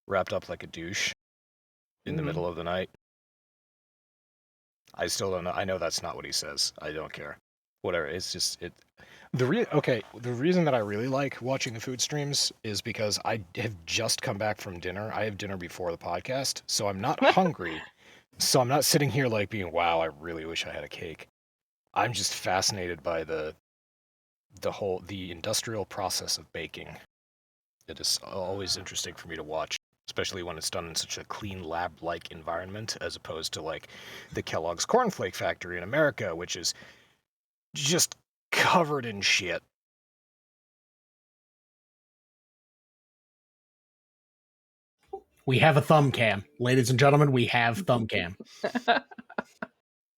wrapped up like a douche in the middle of the night. I still don't know. I know that's not what he says. I don't care. Whatever. It's just it. The reason that I really like watching the food streams is because I have just come back from dinner. I have dinner before the podcast, so I'm not hungry. So I'm not sitting here like being, wow, I really wish I had a cake. I'm just fascinated by the industrial process of baking. It is always interesting for me to watch, especially when it's done in such a clean lab-like environment, as opposed to like the Kellogg's cornflake factory in America, which is just covered in shit. We have a thumb cam. Ladies and gentlemen, we have thumb cam.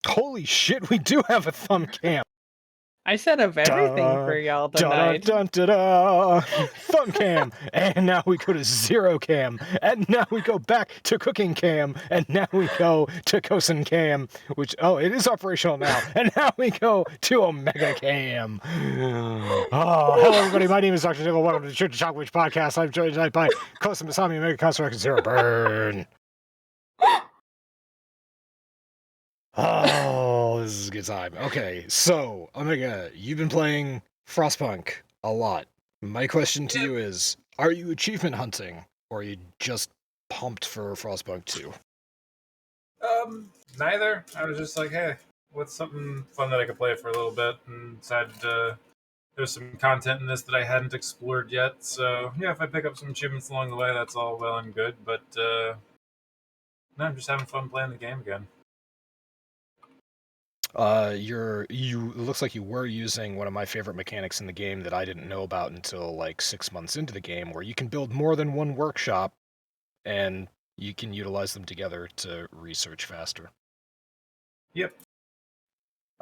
Holy shit, we do have a thumb cam. I set up everything for y'all tonight. Thumb cam. And now we go to zero cam. And now we go back to cooking cam. And now we go to Kosen cam, which, it is operational now. And now we go to Omega cam. Oh, hello everybody. My name is DrNiggle. Welcome to the Church of Chonkwij podcast. I'm joined tonight by Kosen, Masami, OmegaConstruct, and Zero Burn. Oh, this is a good time. Okay, so, Omega, you've been playing Frostpunk a lot. My question to you is, are you achievement hunting, or are you just pumped for Frostpunk 2? Neither. I was just like, hey, what's something fun that I could play for a little bit, and decided there's some content in this that I hadn't explored yet, so yeah, if I pick up some achievements along the way, that's all well and good, but no, I'm just having fun playing the game again. It looks like you were using one of my favorite mechanics in the game that I didn't know about until like 6 months into the game, where you can build more than one workshop, and you can utilize them together to research faster. Yep.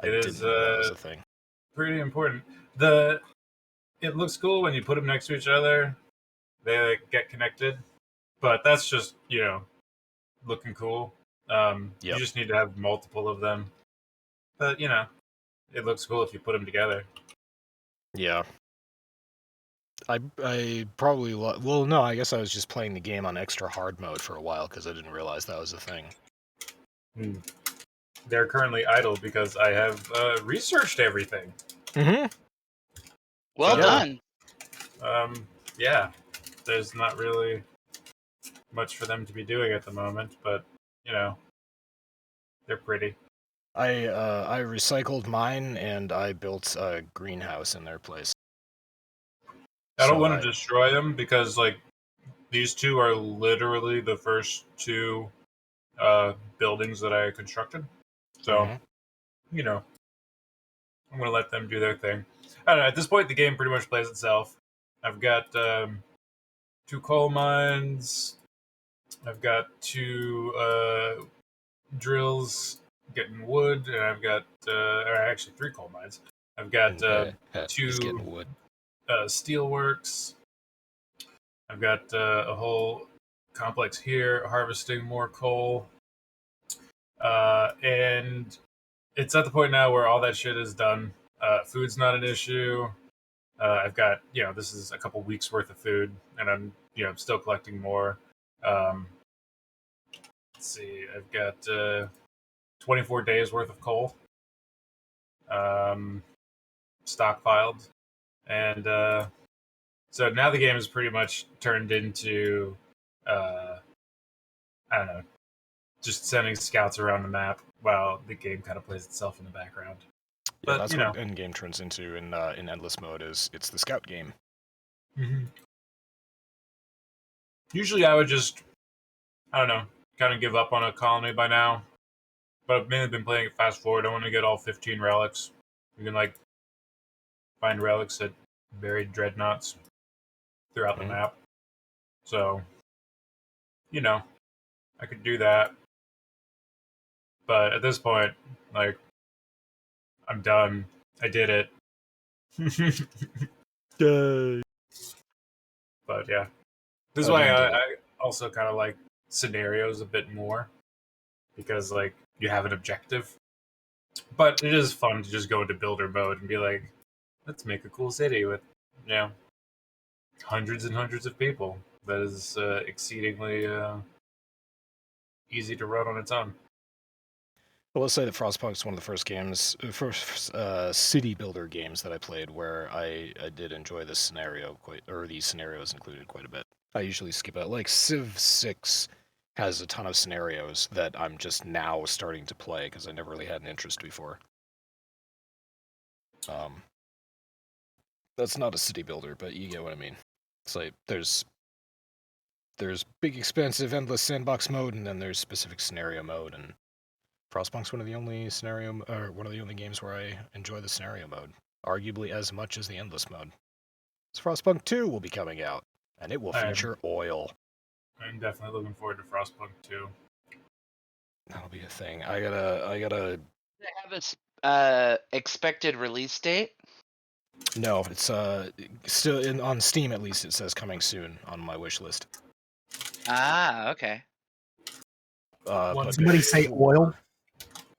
I didn't know that was a thing. Pretty important. It looks cool when you put them next to each other. They get connected, but that's just, looking cool. You just need to have multiple of them. But, it looks cool if you put them together. Yeah. I probably... well, no, I guess I was just playing the game on extra hard mode for a while because I didn't realize that was a thing. They're currently idle because I have researched everything. Mm-hmm. Well done. Yeah. There's not really much for them to be doing at the moment, but, they're pretty. I recycled mine, and I built a greenhouse in their place. I don't want to destroy them because, these two are literally the first two buildings that I constructed. So, I'm going to let them do their thing. I don't know. At this point, the game pretty much plays itself. I've got 2 coal mines. I've got 2 drills getting wood, and I've got actually 3 coal mines. I've got 2 wood. Steelworks. I've got a whole complex here harvesting more coal, and it's at the point now where all that shit is done. Food's not an issue. I've got, this is a couple weeks worth of food, and I'm still collecting more. Let's see, I've got 24 days worth of coal stockpiled, and so now the game is pretty much turned into I don't know, just sending scouts around the map while the game kind of plays itself in the background. Yeah, but that's what endgame turns into in endless mode. It's the scout game. Mm-hmm. Usually I would just, I don't know, kind of give up on a colony by now. But I've mainly been playing it fast forward. I want to get all 15 relics. You can, find relics at buried dreadnoughts throughout the map. So, I could do that. But at this point, I'm done. I did it. But yeah. This is why I also kind of like scenarios a bit more. Because, you have an objective. But it is fun to just go into builder mode and be like, let's make a cool city with, hundreds and hundreds of people. that is exceedingly easy to run on its own. Well, let's say that Frostpunk's one of the first city builder games that I played where I did enjoy this scenario these scenarios included quite a bit. I usually skip out. Like Civ 6 has a ton of scenarios that I'm just now starting to play because I never really had an interest before. That's not a city builder, but you get what I mean. It's like there's big, expansive, endless sandbox mode, and then there's specific scenario mode. And Frostpunk's one of the only games where I enjoy the scenario mode, arguably as much as the endless mode. So Frostpunk 2 will be coming out, and it will feature oil. I'm definitely looking forward to Frostpunk 2. That'll be a thing. I gotta. Does it have a expected release date? No, it's still on Steam at least. It says coming soon on my wish list. Ah, okay. But Somebody say oil.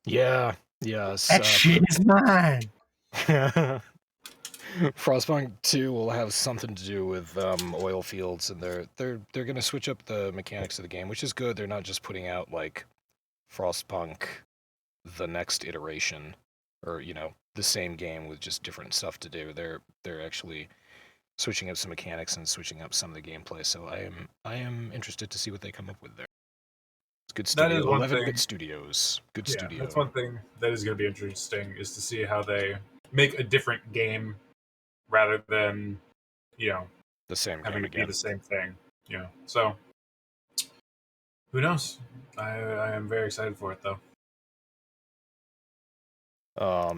Yeah. That shit is mine. Frostpunk 2 will have something to do with oil fields, and they're gonna switch up the mechanics of the game, which is good. They're not just putting out like Frostpunk, the next iteration, or the same game with just different stuff to do. They're actually switching up some mechanics and switching up some of the gameplay. So I am interested to see what they come up with there. It's good studio. That is one 11-bit thing. Studios. Good studio. That's one thing that is going to be interesting, is to see how they make a different game rather than, the same having game it be again. the same thing. So who knows? I am very excited for it though.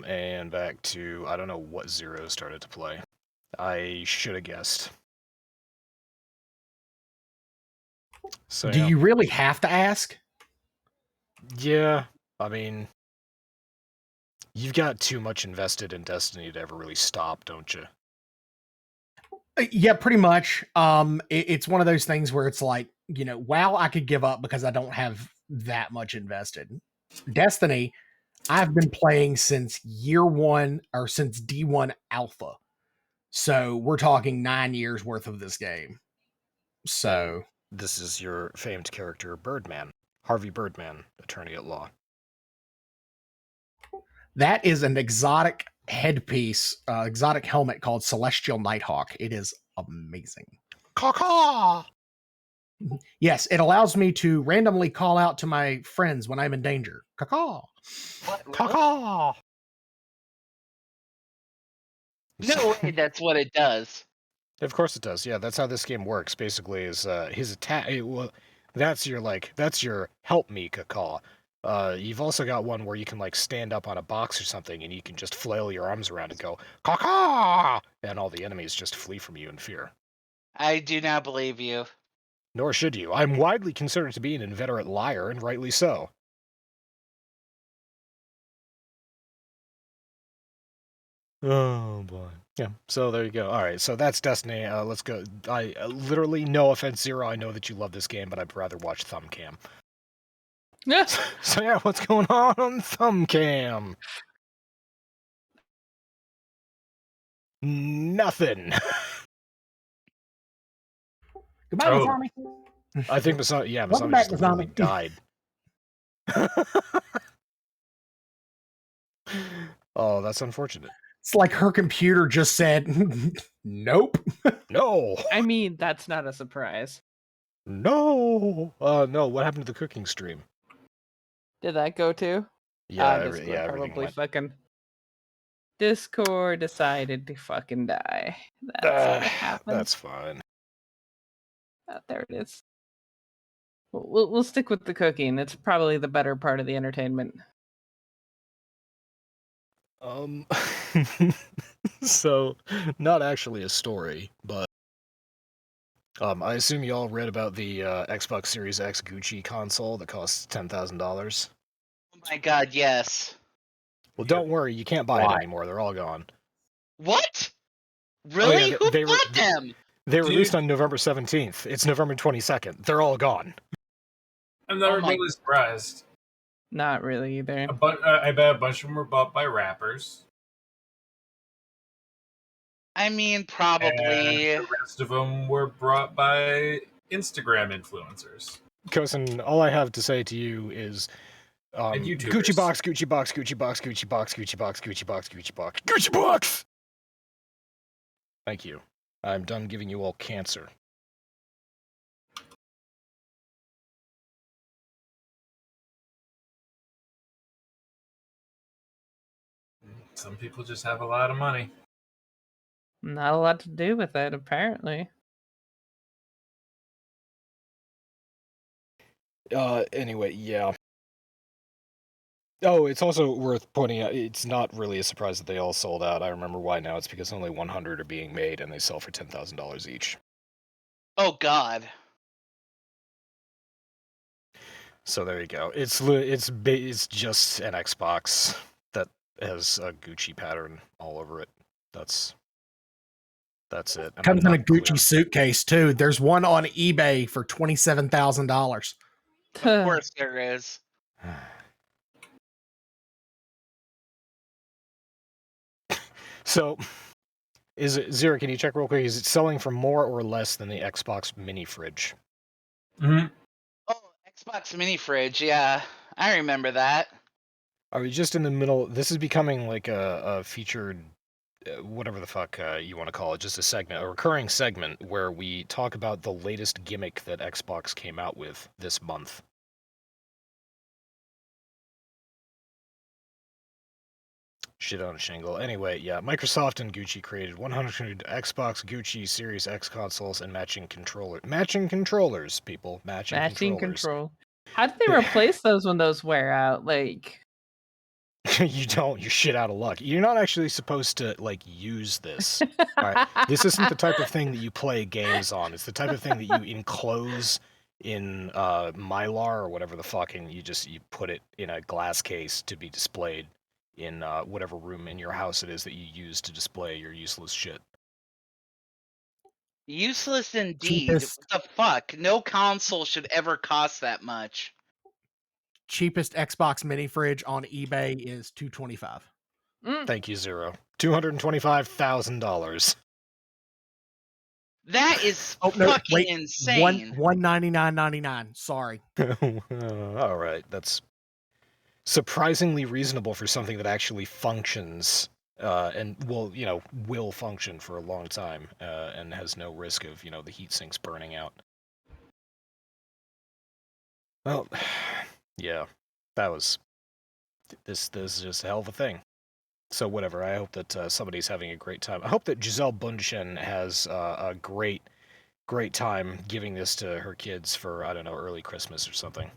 And back to, I don't know what Zero started to play. I should have guessed. So, Do you really have to ask? Yeah, I mean, you've got too much invested in Destiny to ever really stop, don't you? Yeah, pretty much. It's one of those things where it's like, WoW, I could give up because I don't have that much invested. Destiny, I've been playing since year one, or since D1 Alpha. So we're talking 9 years worth of this game. So this is your famed character, Birdman. Harvey Birdman, attorney at law. That is an exotic headpiece, exotic helmet called Celestial Nighthawk. It is amazing. Caw-caw! Yes, it allows me to randomly call out to my friends when I'm in danger. Caw-caw! Caw-caw! No way that's what it does. Of course it does. Yeah, that's how this game works. Basically, is his attack. That's your help me caw. You've also got one where you can stand up on a box or something, and you can just flail your arms around and go caw, and all the enemies just flee from you in fear. I do not believe you. Nor should you. I'm widely considered to be an inveterate liar, and rightly so. Oh boy. Yeah, so there you go. All right, so that's Destiny. Let's go. I literally, no offense, Zero, I know that you love this game, but I'd rather watch Thumbcam. Yeah. So yeah, what's going on Thumbcam? Nothing. Goodbye, Oh. Masami. I think Masami Welcome back, just literally Masami. died. Oh, that's unfortunate. It's like her computer just said, nope. No. I mean, that's not a surprise. No. No, what happened to the cooking stream? Did that go too? Yeah, Discord everything probably went. fucking. Discord decided to fucking die. That's what happened. That's fine. There it is. We'll stick with the cooking. It's probably the better part of the entertainment. So, not actually a story, but I assume you all read about the Xbox Series X Gucci console that costs $10,000. Oh my god, yes. Well, don't worry, you can't buy it anymore. They're all gone. What? Really? yeah, Who they bought them? They released on November 17th. It's November 22nd. They're all gone. I'm not Oh my- really surprised. Not really either. But I bet a bunch of them were bought by rappers. I mean, And probably. the rest of them were brought by Instagram influencers. Kosen, all I have to say to you is And YouTubers. Gucci box, Gucci box, Gucci box, Gucci box, Gucci box, Gucci box, Gucci box, Gucci box! Thank you. I'm done giving you all cancer. Some people just have a lot of money. Not a lot to do with it, apparently. Anyway, yeah. Oh, it's also worth pointing out, it's not really a surprise that they all sold out. I remember why now. It's because only 100 are being made, and they sell for $10,000 each. Oh God. So there you go. It's just an Xbox that has a Gucci pattern all over it. That's it. And Comes I'm in a not Gucci clear. suitcase too. There's one on eBay for $27,000. Of course there is. So, is it Zero? Can you check real quick? Is it selling for more or less than the Xbox mini fridge? Mm-hmm. Oh, Xbox mini fridge. Yeah, I remember that. Are we just in the middle? This is becoming like a featured, whatever the fuck you want to call it, just a segment, a recurring segment where we talk about the latest gimmick that Xbox came out with this month. Shit on a shingle. Anyway, yeah, Microsoft and Gucci created 100 Xbox Gucci Series X consoles and matching controllers, people. Matching controllers. Control. How did they replace those when those wear out? Like, You don't. You're shit out of luck. You're not actually supposed to, like, use this. Alright? This isn't the type of thing that you play games on. It's the type of thing that you enclose in Mylar or whatever the fuck, and you put it in a glass case to be displayed in whatever room in your house it is that you use to display your useless shit. Useless indeed. Cheapest- What the fuck? No console should ever cost that much. Cheapest Xbox mini fridge on eBay is $225. Thank you, Zero. $225,000. That is Oh no! fucking Wait, insane. $199.99. Sorry. All right, that's surprisingly reasonable for something that actually functions and will function for a long time and has no risk of the heat sinks burning out. Well, yeah, that was this is just a hell of a thing. So whatever. I hope that somebody's having a great time. I hope that Giselle Bundchen has a great time giving this to her kids for, I don't know, early Christmas or something.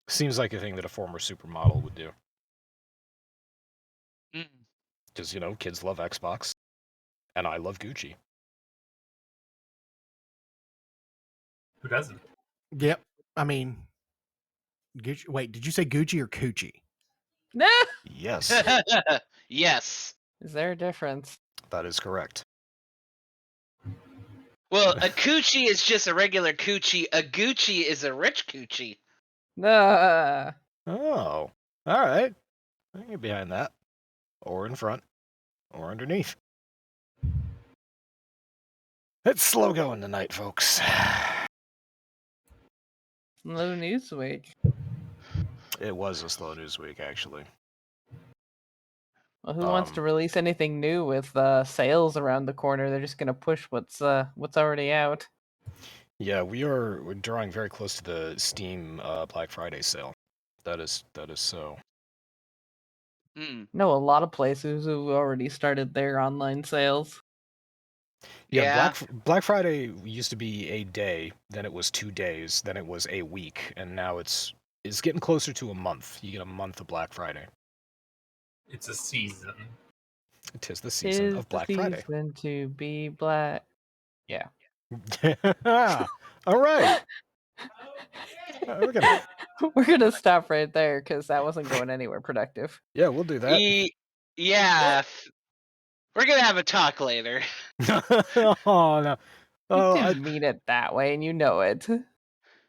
Seems like a thing that a former supermodel would do. Because, kids love Xbox. And I love Gucci. Who doesn't? Yep. I mean, Gucci. Wait, did you say Gucci or Coochie? no. Yes, Yes. Is there a difference? that is correct. Well, a coochie is just a regular coochie. A Gucci is a rich coochie. No. Oh, all right. I can get behind that. Or in front. Or underneath. It's slow going tonight, folks. Low news week. It was a slow news week, actually. Well, who wants to release anything new with sales around the corner? They're just gonna push what's already out. Yeah, we're drawing very close to the Steam Black Friday sale. That is so. No, a lot of places who already started their online sales. Yeah, Black Friday used to be a day, then it was 2 days, then it was a week, and now it's getting closer to a month. You get a month of Black Friday. It's a season. It is the season of Black Friday. Season to be black. Yeah. All right. We're gonna stop right there because that wasn't going anywhere productive. Yeah, we'll do that. Yeah. We're gonna have a talk later. Oh no. Oh, You didn't mean it that way, and you know it.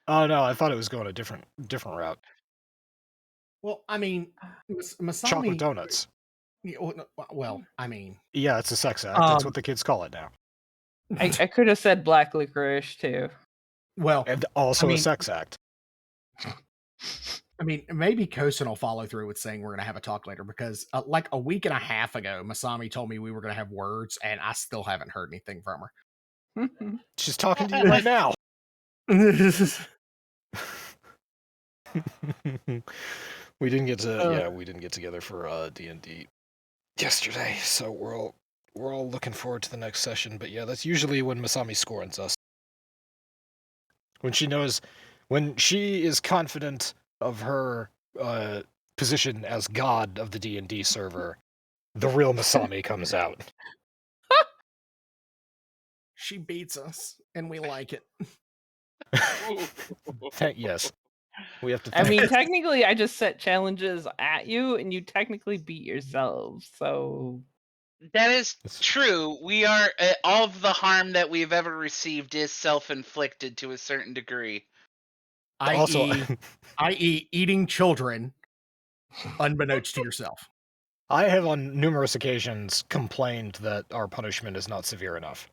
Oh no, I thought it was going a different route. Well, I mean, Masami. Chocolate donuts. Well, I mean. Yeah, it's a sex act. That's what the kids call it now. I could have said black licorice too. Well, And also I mean- a sex act. I mean, maybe Kosen will follow through with saying we're going to have a talk later because, like a week and a half ago, Masami told me we were going to have words, and I still haven't heard anything from her. She's talking to you right now. We didn't get together for D&D yesterday, so we're all looking forward to the next session. But yeah, that's usually when Masami scorns us. When she is confident of her position as god of the D&D server, the real Masami comes out. She beats us, and we like it. Yes. We have to I mean, technically, I just set challenges at you, and you technically beat yourselves. So That is true. We are all of the harm that we've ever received is self-inflicted to a certain degree. I.e., eating children, unbeknownst to yourself. I have on numerous occasions complained that our punishment is not severe enough.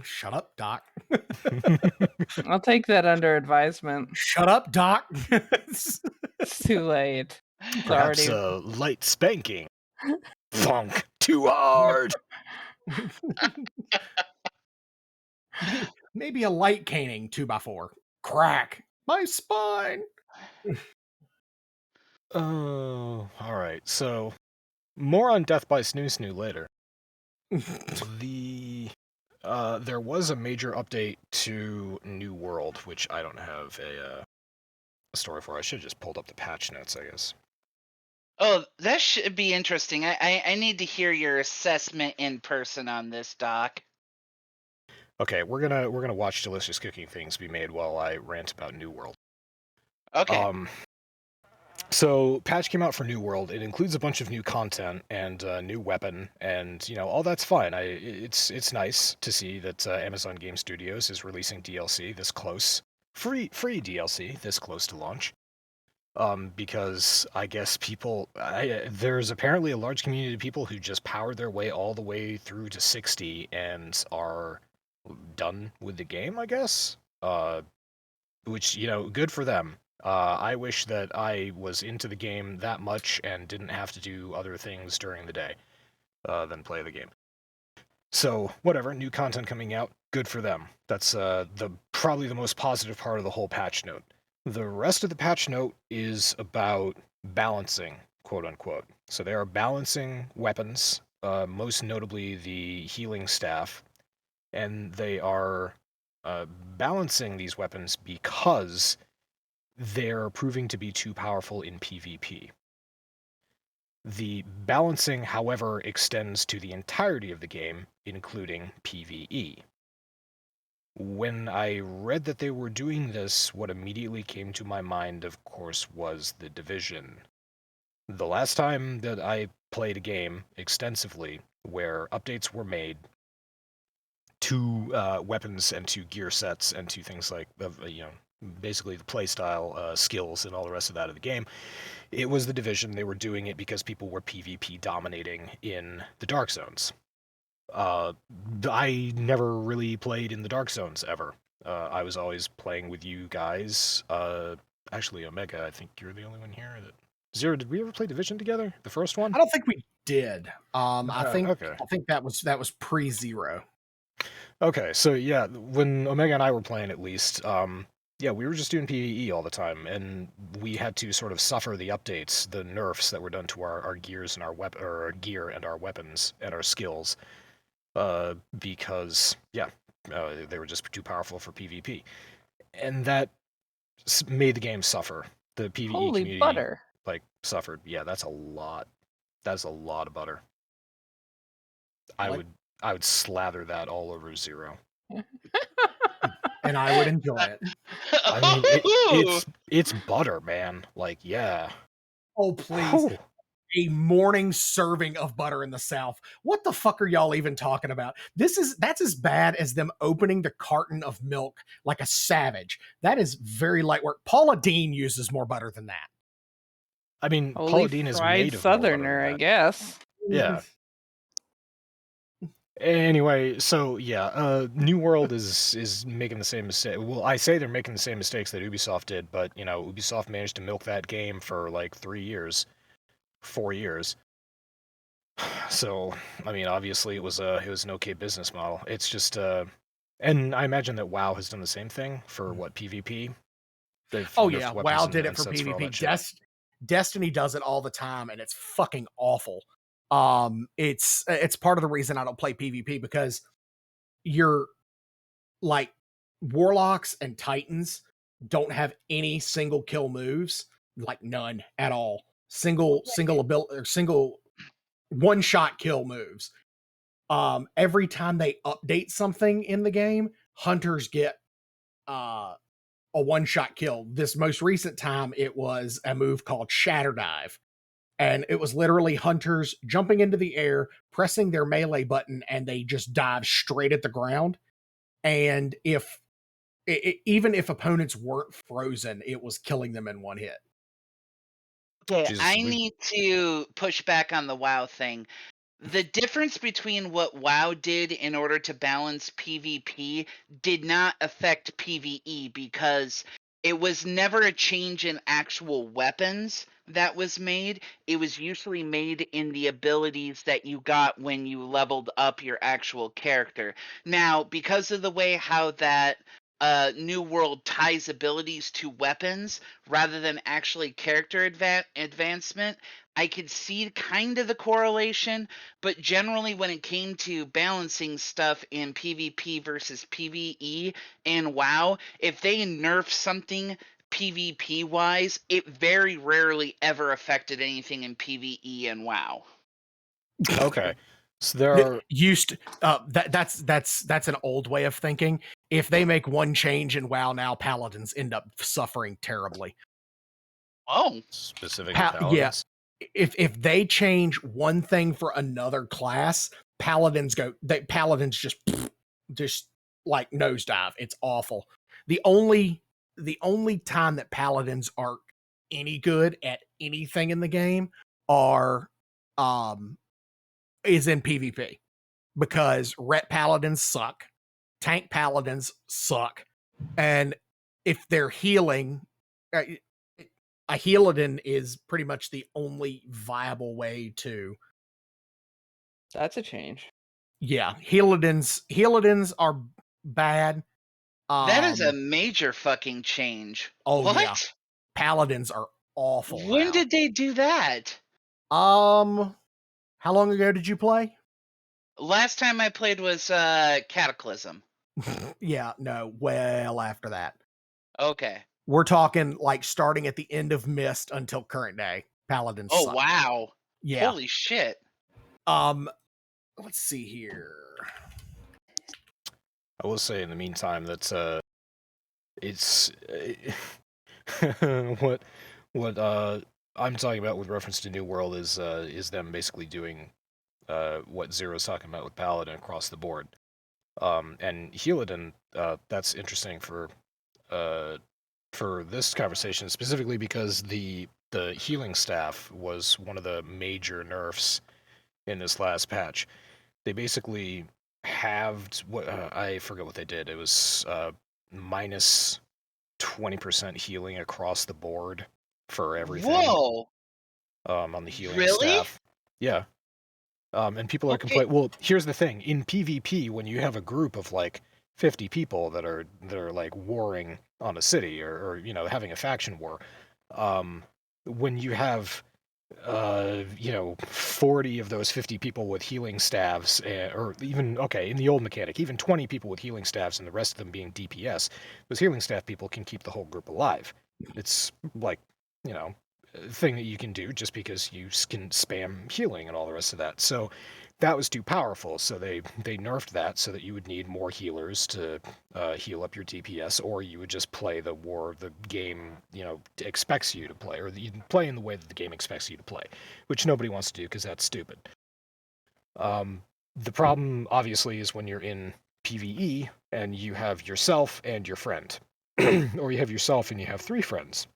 Shut up, Doc. I'll take that under advisement. Shut up, Doc. It's too late. It's Perhaps already. a light spanking. Funk. Too hard. Maybe a light caning 2x4. Crack my spine. Oh, all right. So, more on Death by Snoo Snoo later. There was a major update to New World, which I don't have a story for. I should have just pulled up the patch notes, I guess. Oh, that should be interesting. I need to hear your assessment in person on this, Doc. Okay, we're gonna watch delicious cooking things be made while I rant about New World. Okay. So patch came out for New World. It includes a bunch of new content and a new weapon, and all that's fine. It's nice to see that Amazon Game Studios is releasing DLC this close, free DLC this close to launch. Because I guess there's apparently a large community of people who just powered their way all the way through to 60 and are done with the game, I guess. Which, good for them. I wish that I was into the game that much and didn't have to do other things during the day than play the game. So, whatever, new content coming out, good for them. That's probably the most positive part of the whole patch note. The rest of the patch note is about balancing, quote-unquote. So they are balancing weapons, most notably the healing staff, and they are balancing these weapons because they're proving to be too powerful in PvP. The balancing, however, extends to the entirety of the game, including PvE. When I read that they were doing this, what immediately came to my mind, of course, was The Division. The last time that I played a game extensively where updates were made to weapons and to gear sets and to things like, basically the playstyle, skills, and all the rest of that of the game, it was The Division. They were doing it because people were PvP dominating in the Dark Zones. I never really played in the Dark Zones ever. I was always playing with you guys. Actually, Omega, I think you're the only one here. Zero, did we ever play Division together? The first one? I don't think we did. I think that was pre-Zero. Okay, so yeah, when Omega and I were playing, at least, we were just doing PvE all the time, and we had to sort of suffer the updates, the nerfs that were done to our gears and our gear and our weapons and our skills, because they were just too powerful for PvP, and that made the game suffer. The PvE community Butter. Suffered. Yeah, that's a lot. That's a lot of butter. I would slather that all over Zero. And I would enjoy it. I mean, it's butter, man. Yeah. Oh, please. A morning serving of butter in the South. What the fuck are y'all even talking about? That's as bad as them opening the carton of milk like a savage. That is very light work. Paula Deen uses more butter than that. I mean, Holy Paula Deen is fried made of Southerner, I guess. Yeah. Anyway, so yeah, New World is making the same mistake. Well, I say they're making the same mistakes that Ubisoft did, but Ubisoft managed to milk that game for like 3 years, 4 years. So, I mean, obviously it was an okay business model. It's just and I imagine that WoW has done the same thing for what PvP. They've Oh nerfed yeah, weapons WoW and did it for sets for all that PvP. shit. Destiny does it all the time, and it's fucking awful. It's part of the reason I don't play PvP, because you're like, warlocks and titans don't have any single kill moves, like none at all. Single ability or single one shot kill moves. Every time they update something in the game, hunters get a one shot kill. This most recent time, it was a move called Shatter Dive. And it was literally hunters jumping into the air, pressing their melee button, and they just dive straight at the ground. And even if opponents weren't frozen, it was killing them in one hit. Okay, Jesus, I need to push back on the WoW thing. The difference between what WoW did in order to balance PvP did not affect PvE, because it was never a change in actual weapons that was made. It was usually made in the abilities that you got when you leveled up your actual character. Now, because of the way how that New World ties abilities to weapons rather than actually character advancement, I could see kind of the correlation, but generally when it came to balancing stuff in PvP versus PvE and WoW, if they nerf something PvP wise, it very rarely ever affected anything in PvE and WoW. okay. So there are That's an old way of thinking. If they make one change in WoW now, paladins end up suffering terribly. Oh, specific Yeah. paladins. If they change one thing for another class, paladins just like nosedive. It's awful. The only time that paladins aren't any good at anything in the game are is in PvP, because ret paladins suck, tank paladins suck, and if they're healing, a healadin is pretty much the only viable way to. That's a change. Yeah, healadins are bad. that is a major fucking change. Oh What? yeah, paladins are awful. When now. did they do that? How long ago did you play? Last time I played was Cataclysm. Yeah, no, well after that. Okay. We're talking like starting at the end of Mist until current day. Paladins Oh suck. wow. Yeah. Holy shit. Let's see here. I will say in the meantime that it's what I'm talking about with reference to New World is them basically doing what Zero's talking about with Paladin across the board. And Healadin, that's interesting for this conversation specifically because the healing staff was one of the major nerfs in this last patch. They basically halved what I forget what they did. It was minus 20% healing across the board for everything. Whoa. On the healing Really? staff. Yeah. And people are complaining. Well, here's the thing: in PvP, when you have a group of like 50 people that are like warring on a city or having a faction war, when you have 40 of those 50 people with healing staves, or even in the old mechanic, even 20 people with healing staves, and the rest of them being DPS, those healing staff people can keep the whole group alive. It's like thing that you can do just because you can spam healing and all the rest of that. So that was too powerful. So they nerfed that so that you would need more healers to heal up your DPS, or you would just play the war the game expects you to play, or you play in the way that the game expects you to play, which nobody wants to do because that's stupid. The problem obviously is when you're in PvE and you have yourself and your friend, or you have yourself and you have 3 friends.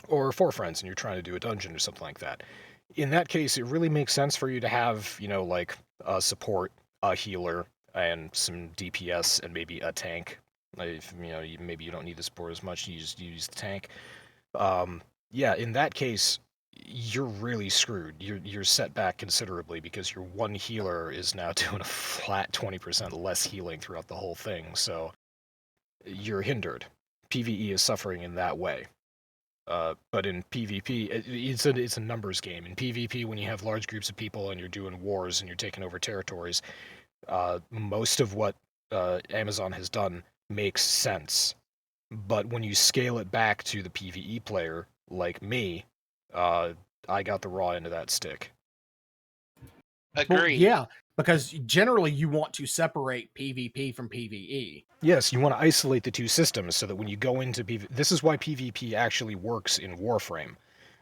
Or 4 friends and you're trying to do a dungeon or something like that. In that case, it really makes sense for you to have, like a support a healer and some DPS and maybe a tank. If, maybe you don't need the support as much, you just use the tank. Yeah, in that case, you're really screwed. You're set back considerably because your one healer is now doing a flat 20% less healing throughout the whole thing, so you're hindered. PvE is suffering in that way. But in PvP, it's a numbers game. In PvP, when you have large groups of people and you're doing wars and you're taking over territories, most of what Amazon has done makes sense. But when you scale it back to the PvE player, like me, I got the raw end of that stick. Agreed. Well, yeah, because generally you want to separate PvP from PvE. Yes, you want to isolate the two systems so that when you go into PvP... This is why PvP actually works in Warframe.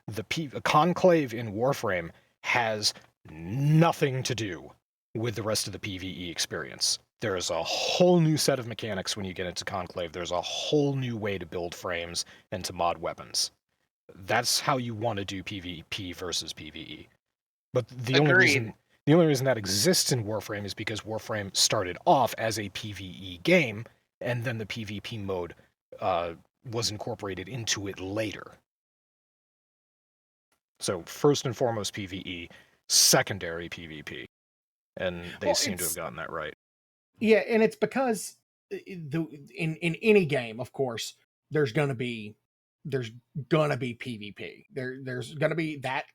The Conclave in Warframe has nothing to do with the rest of the PvE experience. There is a whole new set of mechanics when you get into Conclave. There's a whole new way to build frames and to mod weapons. That's how you want to do PvP versus PvE. But the only reason that exists in Warframe is because Warframe started off as a PvE game, and then the PvP mode was incorporated into it later. So first and foremost PvE, secondary PvP. And they seem to have gotten that right. Yeah, and it's because in any game, of course, there's gonna be PvP. There's gonna be that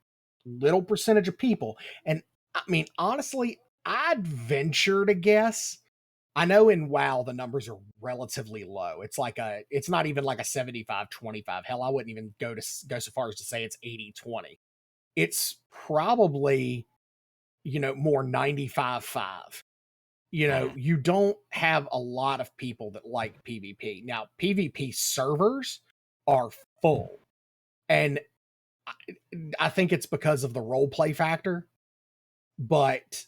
little percentage of people. And I mean, honestly, I'd venture to guess. I know in WoW the numbers are relatively low. It's not even like a 75-25. Hell, I wouldn't even go so far as to say it's 80-20. It's probably, more 95-5. You don't have a lot of people that like PvP. Now, PvP servers are full. And I think it's because of the role play factor, but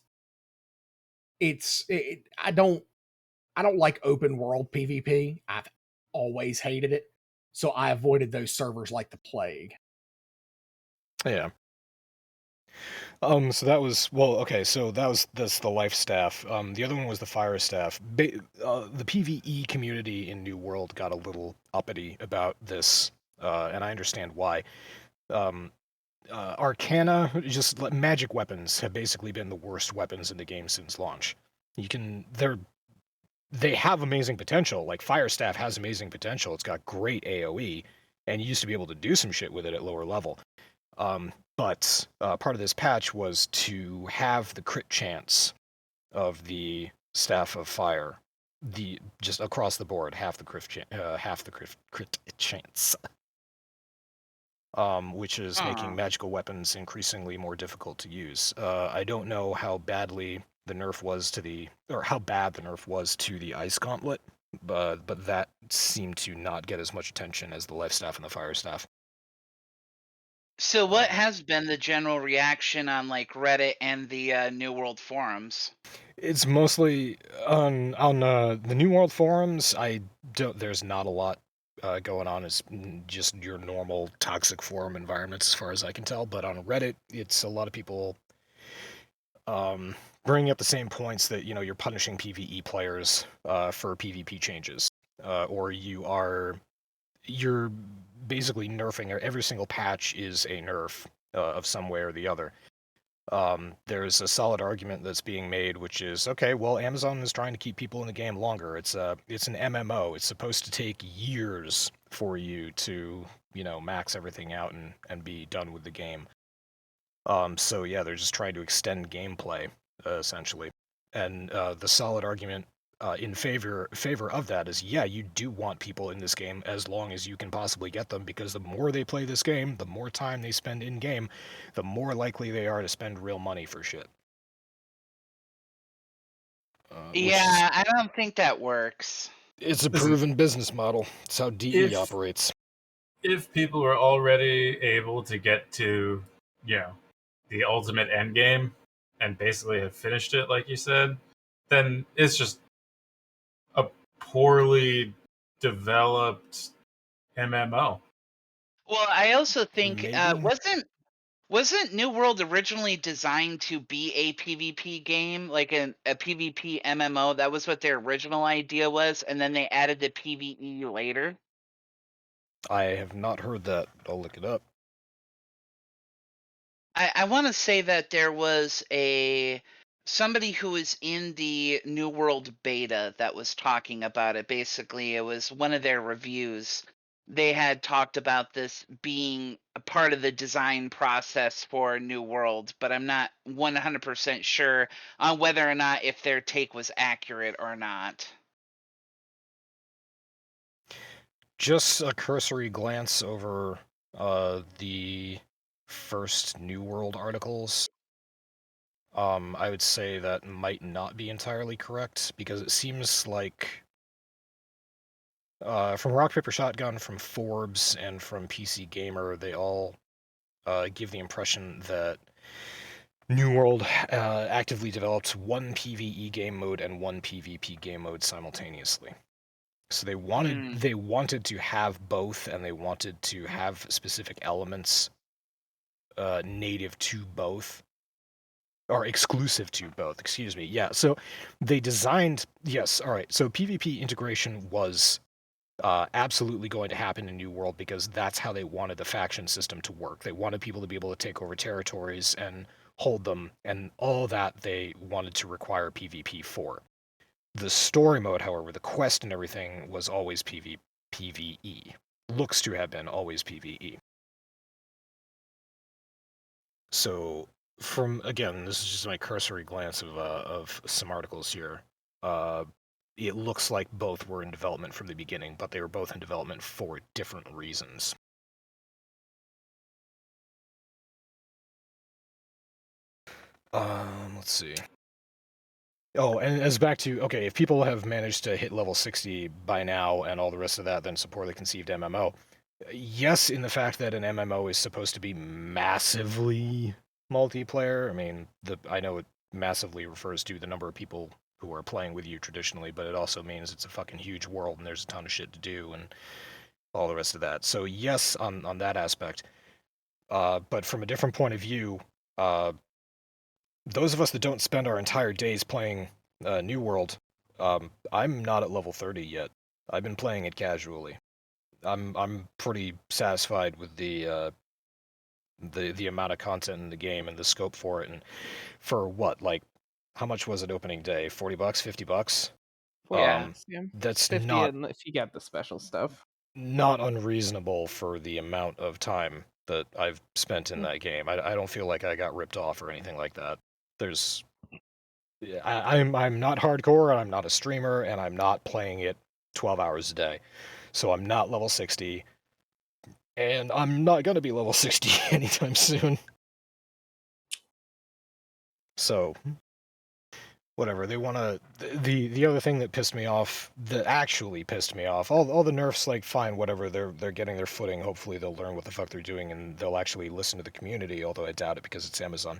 I don't like open world PvP. I've always hated it. So I avoided those servers like the plague. Yeah. So that's the life staff. The other one was the fire staff. The PvE community in New World got a little uppity about this, and I understand why. Arcana, just magic weapons, have basically been the worst weapons in the game since launch. They have amazing potential. Like fire staff has amazing potential. It's got great AoE, and you used to be able to do some shit with it at lower level. But part of this patch was to have the crit chance of the Staff of Fire, just across the board, half the crit chance, which is making magical weapons increasingly more difficult to use. I don't know how badly the nerf was how bad the nerf was to the Ice Gauntlet, but that seemed to not get as much attention as the Life Staff and the Fire Staff. So what has been the general reaction on like Reddit and the New World forums? It's mostly on the New World forums. There's not a lot going on. It's just your normal toxic forum environments as far as I can tell. But on Reddit, it's a lot of people bringing up the same points that, you're punishing PvE players for PvP changes, or you're basically nerfing. Every single patch is a nerf of some way or the other. There's a solid argument that's being made, which is, okay, well, Amazon is trying to keep people in the game longer. It's an MMO. It's supposed to take years for you to, max everything out and be done with the game. So yeah, they're just trying to extend gameplay, essentially. And the solid argument in favor of that is, yeah, you do want people in this game as long as you can possibly get them, because the more they play this game, the more time they spend in game, the more likely they are to spend real money for shit. Yeah, I don't think that works. It's a proven business model. It's how DE operates. If people were already able to get to, the ultimate end game and basically have finished it, like you said, then it's just a poorly developed MMO. Well, I also think Maybe. Wasn't New World originally designed to be a PvP game, like a PvP MMO? That was what their original idea was, and then they added the PvE later. I have not heard that. I'll look it up. I want to say that there was somebody who was in the New World beta that was talking about it. Basically, it was one of their reviews. They had talked about this being a part of the design process for New World, but I'm not 100% sure on whether or not if their take was accurate or not. Just a cursory glance over the first New World articles. I would say that might not be entirely correct, because it seems like from Rock Paper Shotgun, from Forbes, and from PC Gamer, they all give the impression that New World actively developed one PvE game mode and one PvP game mode simultaneously. So they wanted to have both, and they wanted to have specific elements native to both, or exclusive to both, excuse me. Yeah, so they designed, yes, all right, so PvP integration was absolutely going to happen in New World, because that's how they wanted the faction system to work. They wanted people to be able to take over territories and hold them, and all that they wanted to require PvP for. The story mode, however, the quest and everything, was always PvE. Looks to have been always PvE. So, again, this is just my cursory glance of some articles here. It looks like both were in development from the beginning, but they were both in development for different reasons. Let's see. Oh, and as back to, okay, if people have managed to hit level 60 by now and all the rest of that, then it's a poorly conceived MMO. Yes, in the fact that an MMO is supposed to be massively multiplayer. I mean, I know it massively refers to the number of people who are playing with you traditionally, but it also means it's a fucking huge world and there's a ton of shit to do and all the rest of that. So yes, on that aspect. But from a different point of view, those of us that don't spend our entire days playing New World, I'm not at level 30 yet. I've been playing it casually. I'm pretty satisfied with the amount of content in the game and the scope for it. And for what, like, how much was it opening day? $40, $50? Yeah, That's 50 not if you get the special stuff. not unreasonable for the amount of time that I've spent in that game. I don't feel like I got ripped off or anything like that. I'm not hardcore, and I'm not a streamer, and I'm not playing it 12 hours a day. So I'm not level 60, and I'm not going to be level 60 anytime soon. So, whatever, they want to... The other thing that pissed me off, that actually pissed me off, all the nerfs, like, fine, whatever, they're getting their footing. Hopefully they'll learn what the fuck they're doing, and they'll actually listen to the community, although I doubt it because it's Amazon.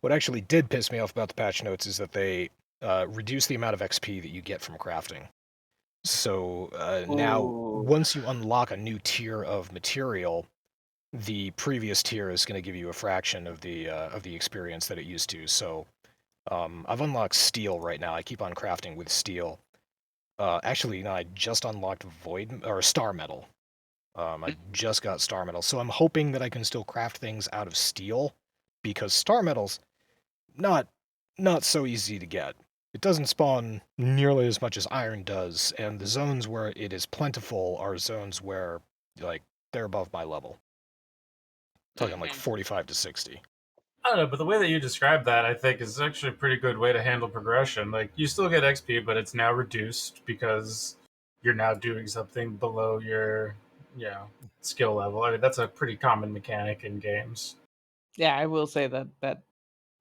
What actually did piss me off about the patch notes is that they reduce the amount of XP that you get from crafting. So now, once you unlock a new tier of material, the previous tier is going to give you a fraction of the experience that it used to. So I've unlocked steel right now. I keep on crafting with steel. Actually, no, I just unlocked star metal. I just got star metal, so I'm hoping that I can still craft things out of steel, because star metal's not so easy to get. It doesn't spawn nearly as much as iron does, and the zones where it is plentiful are zones where, like, they're above my level. Talking like 45 to 60. I don't know, but the way that you describe that, I think, is actually a pretty good way to handle progression. Like, you still get XP, but it's now reduced because you're now doing something below your, skill level. I mean, that's a pretty common mechanic in games. Yeah, I will say that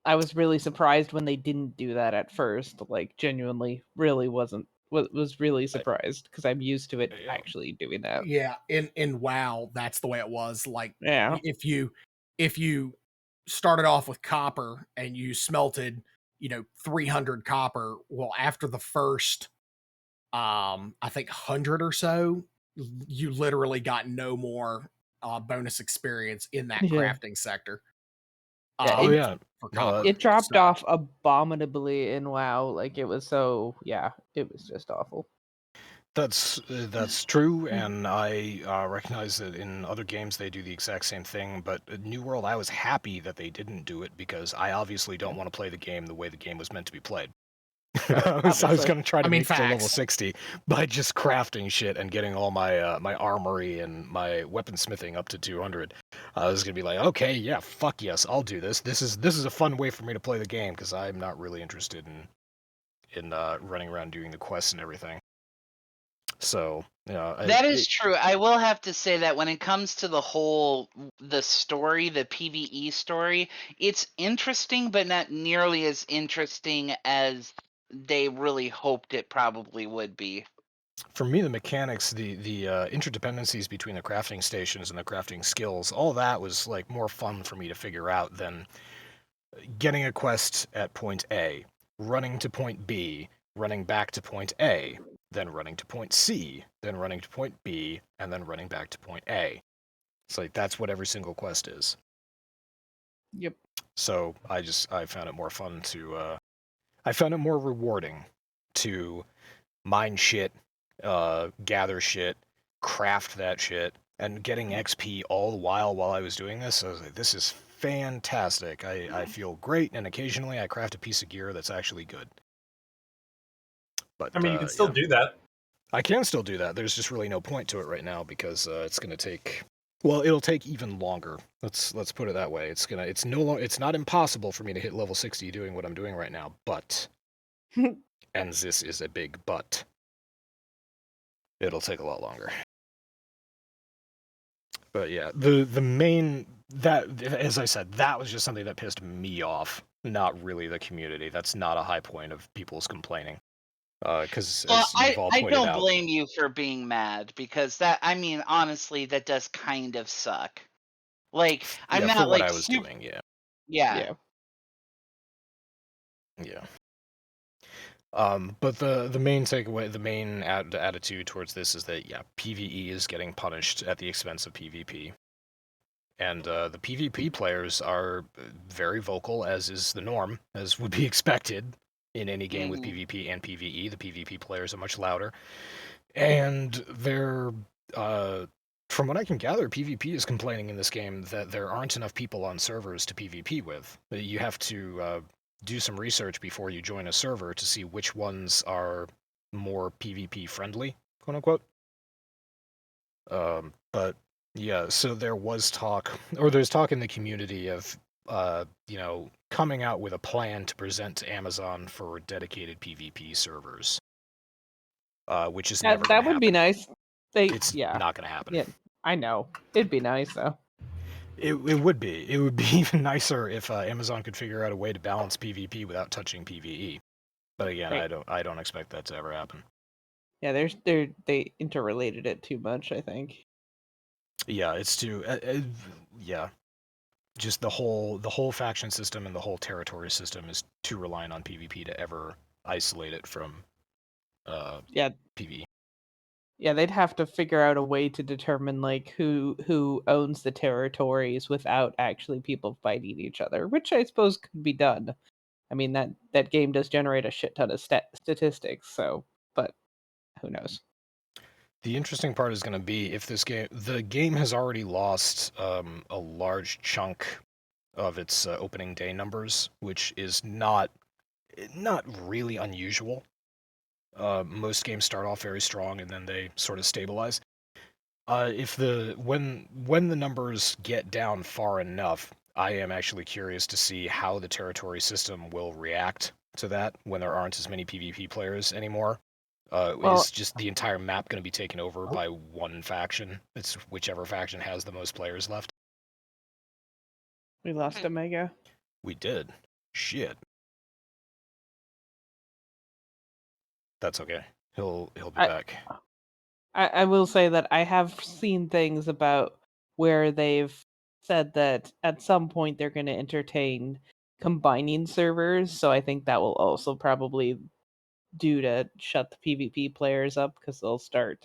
I was really surprised when they didn't do that at first. Like, genuinely, really was really surprised, because I'm used to it actually doing that. Yeah, in WoW, that's the way it was. Like, Yeah. if you started off with copper and you smelted, 300 copper, well, after the first, I think 100 or so, you literally got no more bonus experience in that Yeah. crafting sector. Yeah, Oh it, yeah. for No, copper. it dropped So- off abominably in WoW. Like it was so, yeah, it was just awful. That's true, and I recognize that in other games they do the exact same thing. But New World, I was happy that they didn't do it because I obviously don't want to play the game the way the game was meant to be played. I was Obviously. going to try to I mean, make it to level facts. 60 by just crafting shit and getting all my my armory and my weaponsmithing up to 200. I was going to be like, okay, yeah, fuck yes, I'll do this. This is a fun way for me to play the game because I'm not really interested in running around doing the quests and everything. So, That is true. I will have to say that when it comes to the story, the PvE story, it's interesting, but not nearly as interesting as they really hoped it probably would be. for me, the mechanics, the interdependencies between the crafting stations and the crafting skills, all that was like more fun for me to figure out than getting a quest at point A, running to point B, running back to point A, then running to point C, then running to point B, and then running back to point A. It's like that's what every single quest is. Yep. So I found it more fun to I found it more rewarding to mine shit, gather shit, craft that shit, and getting XP all the while I was doing this. I was like, this is fantastic. I feel great, and occasionally I craft a piece of gear that's actually good. But I mean, you can still do that. I can still do that. There's just really no point to it right now because it's going to take. Well, it'll take even longer. Let's put it that way. It's not impossible for me to hit level 60 doing what I'm doing right now, but and this is a big but. It'll take a lot longer. But yeah, the main that, as I said, that was just something that pissed me off, not really the community. That's not a high point of people's complaining. Because Well, as you've all I pointed don't out, blame you for being mad because that, I mean, honestly, that does kind of suck. Like, I'm yeah, not for what like I was doing, yeah. Yeah. But the main takeaway, the main attitude towards this is that yeah, PvE is getting punished at the expense of PvP, and the PvP players are very vocal, as is the norm, as would be expected in any game with PvP and PvE. The PvP players are much louder, and they're from what I can gather, PvP is complaining in this game that there aren't enough people on servers to PvP with. You have to do some research before you join a server to see which ones are more PvP friendly, quote unquote. But yeah, so there's talk in the community of coming out with a plan to present to Amazon for dedicated PvP servers, which is never That would be nice. It's not going to happen. Yeah, I know. It'd be nice though. It would be. It would be even nicer if Amazon could figure out a way to balance PvP without touching PvE. But again, Right. I don't expect that to ever happen. Yeah, they interrelated it too much, I think. Yeah, it's too. Yeah, just the whole faction system and the whole territory system is too reliant on PvP to ever isolate it from PvE. Yeah, they'd have to figure out a way to determine like who owns the territories without actually people fighting each other, which I suppose could be done. I mean that game does generate a shit ton of statistics, so but who knows? The interesting part is going to be if the game has already lost a large chunk of its opening day numbers, which is not really unusual. Most games start off very strong and then they sort of stabilize. When the numbers get down far enough, I am actually curious to see how the territory system will react to that when there aren't as many PvP players anymore. Is just the entire map going to be taken over by one faction? It's whichever faction has the most players left. We lost Omega. We did. Shit. That's okay. He'll be back. I will say that I have seen things about where they've said that at some point they're going to entertain combining servers, so I think that will also probably do to shut the PvP players up because they'll start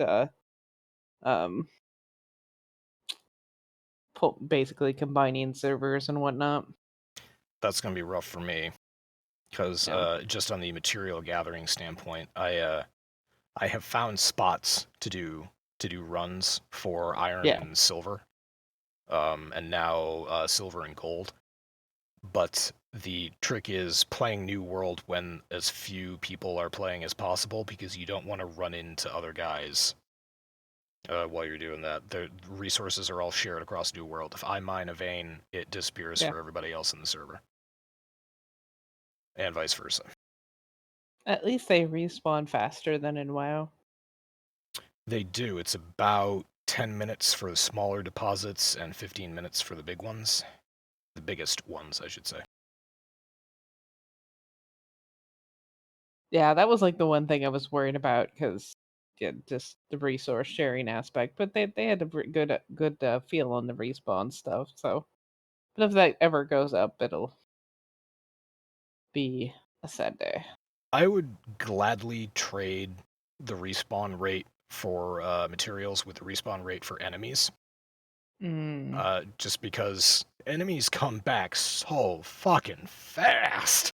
basically combining servers and whatnot. that's going to be rough for me because just on the material gathering standpoint, I have found spots to do runs for iron and silver, and now silver and gold. But the trick is playing New World when as few people are playing as possible, because you don't want to run into other guys while you're doing that. The resources are all shared across New World. If I mine a vein, it disappears for everybody else in the server. And vice versa. At least they respawn faster than in WoW. They do. It's about 10 minutes for the smaller deposits and 15 minutes for the big ones. The biggest ones, I should say. Yeah, that was like the one thing I was worried about, because just the resource sharing aspect. But they had a good feel on the respawn stuff. So, but if that ever goes up, it'll be a sad day. I would gladly trade the respawn rate for materials with the respawn rate for enemies. Just because enemies come back so fucking fast.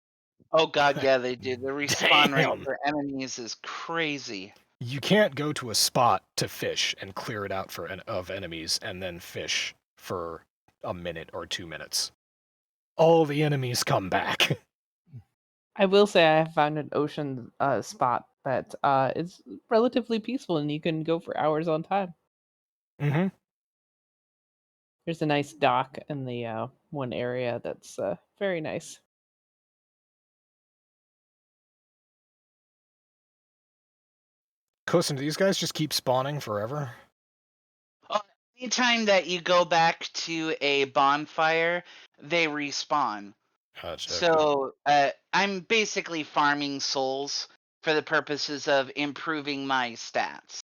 Oh god, yeah, they do. The respawn rate for enemies is crazy. You can't go to a spot to fish and clear it out of enemies and then fish for a minute or 2 minutes. All the enemies come back. I will say I have found an ocean spot that is relatively peaceful, and you can go for hours on time. Mm-hmm. There's a nice dock in the one area that's very nice. Kosen, do these guys just keep spawning forever? Anytime that you go back to a bonfire, they respawn. Gotcha. So I'm basically farming souls for the purposes of improving my stats.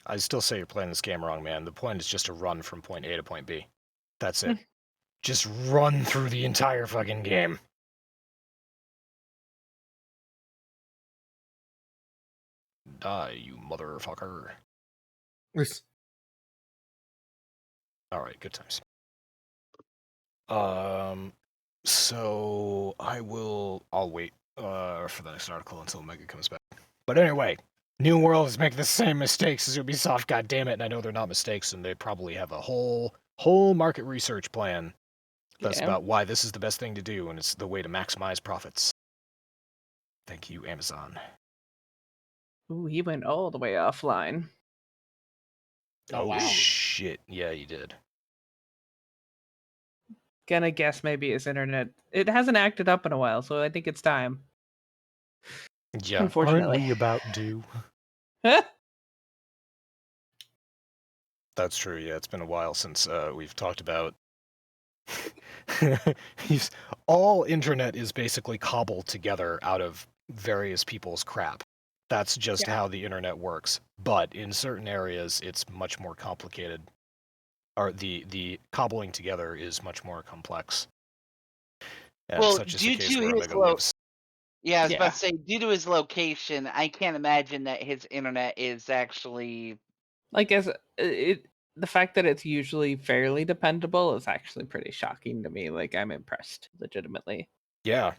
I still say you're playing this game wrong, man. The point is just to run from point A to point B. That's it. Just run through the entire fucking game. Die, you motherfucker. Alright, good times. So I'll wait for the next article until Omega comes back. But anyway, New World is making the same mistakes as Ubisoft, goddammit, and I know they're not mistakes, and they probably have a whole market research plan that's about why this is the best thing to do, and it's the way to maximize profits. Thank you, Amazon. Ooh, he went all the way offline. Oh, wow. Shit. Yeah, you did. Gonna guess maybe his internet. It hasn't acted up in a while, so I think it's time. Yeah, unfortunately. aren't we about due? That's true, yeah. It's been a while since we've talked about... All internet is basically cobbled together out of various people's crap. That's just how the internet works. But in certain areas, it's much more complicated. Or the cobbling together is much more complex. And well, such is due the case to where his Omega lives. Yeah, I was about to say, due to his location, I can't imagine that his internet is actually... Like, the fact that it's usually fairly dependable is actually pretty shocking to me. Like, I'm impressed, legitimately. Yeah.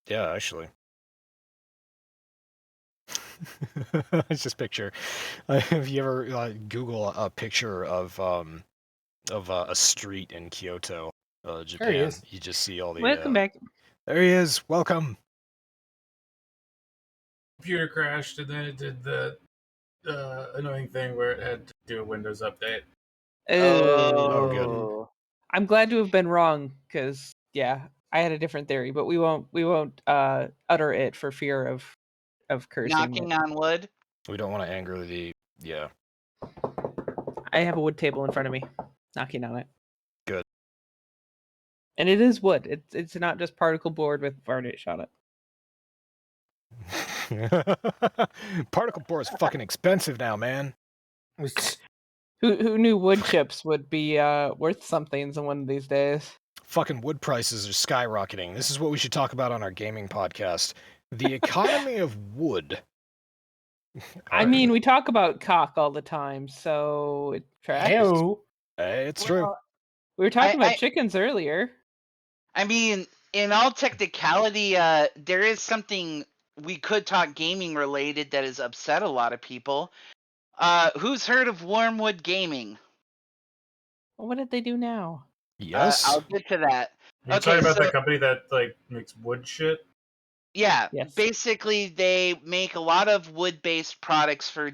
Yeah, actually. It's just picture. Have you ever Google a picture of a street in Kyoto, Japan? There he is. You just see all the... Welcome back. There he is. Welcome. Computer crashed, and then it did the annoying thing where it had to do a Windows update. Oh, good. Oh, I'm glad to have been wrong, because I had a different theory, but we won't utter it for fear of cursing. Knocking on wood. We don't want to anger the... Yeah. I have a wood table in front of me, knocking on it. Good. And it is wood. It's not just particle board with varnish on it. Particle board is fucking expensive now, man. Who knew wood chips would be worth something in one of these days? Fucking wood prices are skyrocketing. This is what we should talk about on our gaming podcast. The economy of wood. I mean, we talk about cock all the time, so it tracks. It's true. We were talking about chickens earlier. I mean, in all technicality, there is something we could talk gaming related that has upset a lot of people. Who's heard of Wormwood Gaming? Well, what did they do now? Yes. I'll get to that. You're Okay, talking about so that company that like makes wood shit? yeah, Yes. basically they make a lot of wood-based products for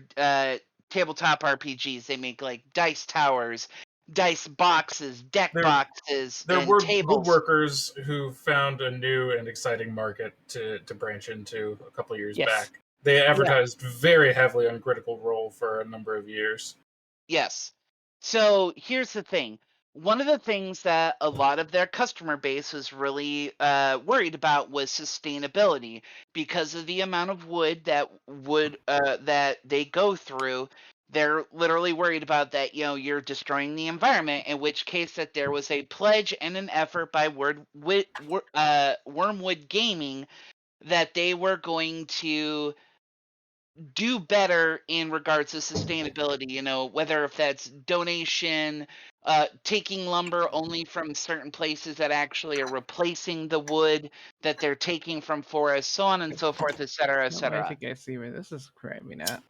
tabletop RPGs. They make like dice towers, dice boxes, deck They're boxes, There and were tables. woodworkers who found a new and exciting market to branch into a couple years Yes. back. They advertised very heavily on Critical Role for a number of years. Yes. So here's the thing. One of the things that a lot of their customer base was really worried about was sustainability because of the amount of wood that they go through. They're literally worried about that. You're destroying the environment. In which case, that there was a pledge and an effort by Wormwood Gaming that they were going to do better in regards to sustainability, whether if that's donation, taking lumber only from certain places that actually are replacing the wood that they're taking from forests, so on and so forth, et cetera, et No, I cetera. think I see where this is cramming at.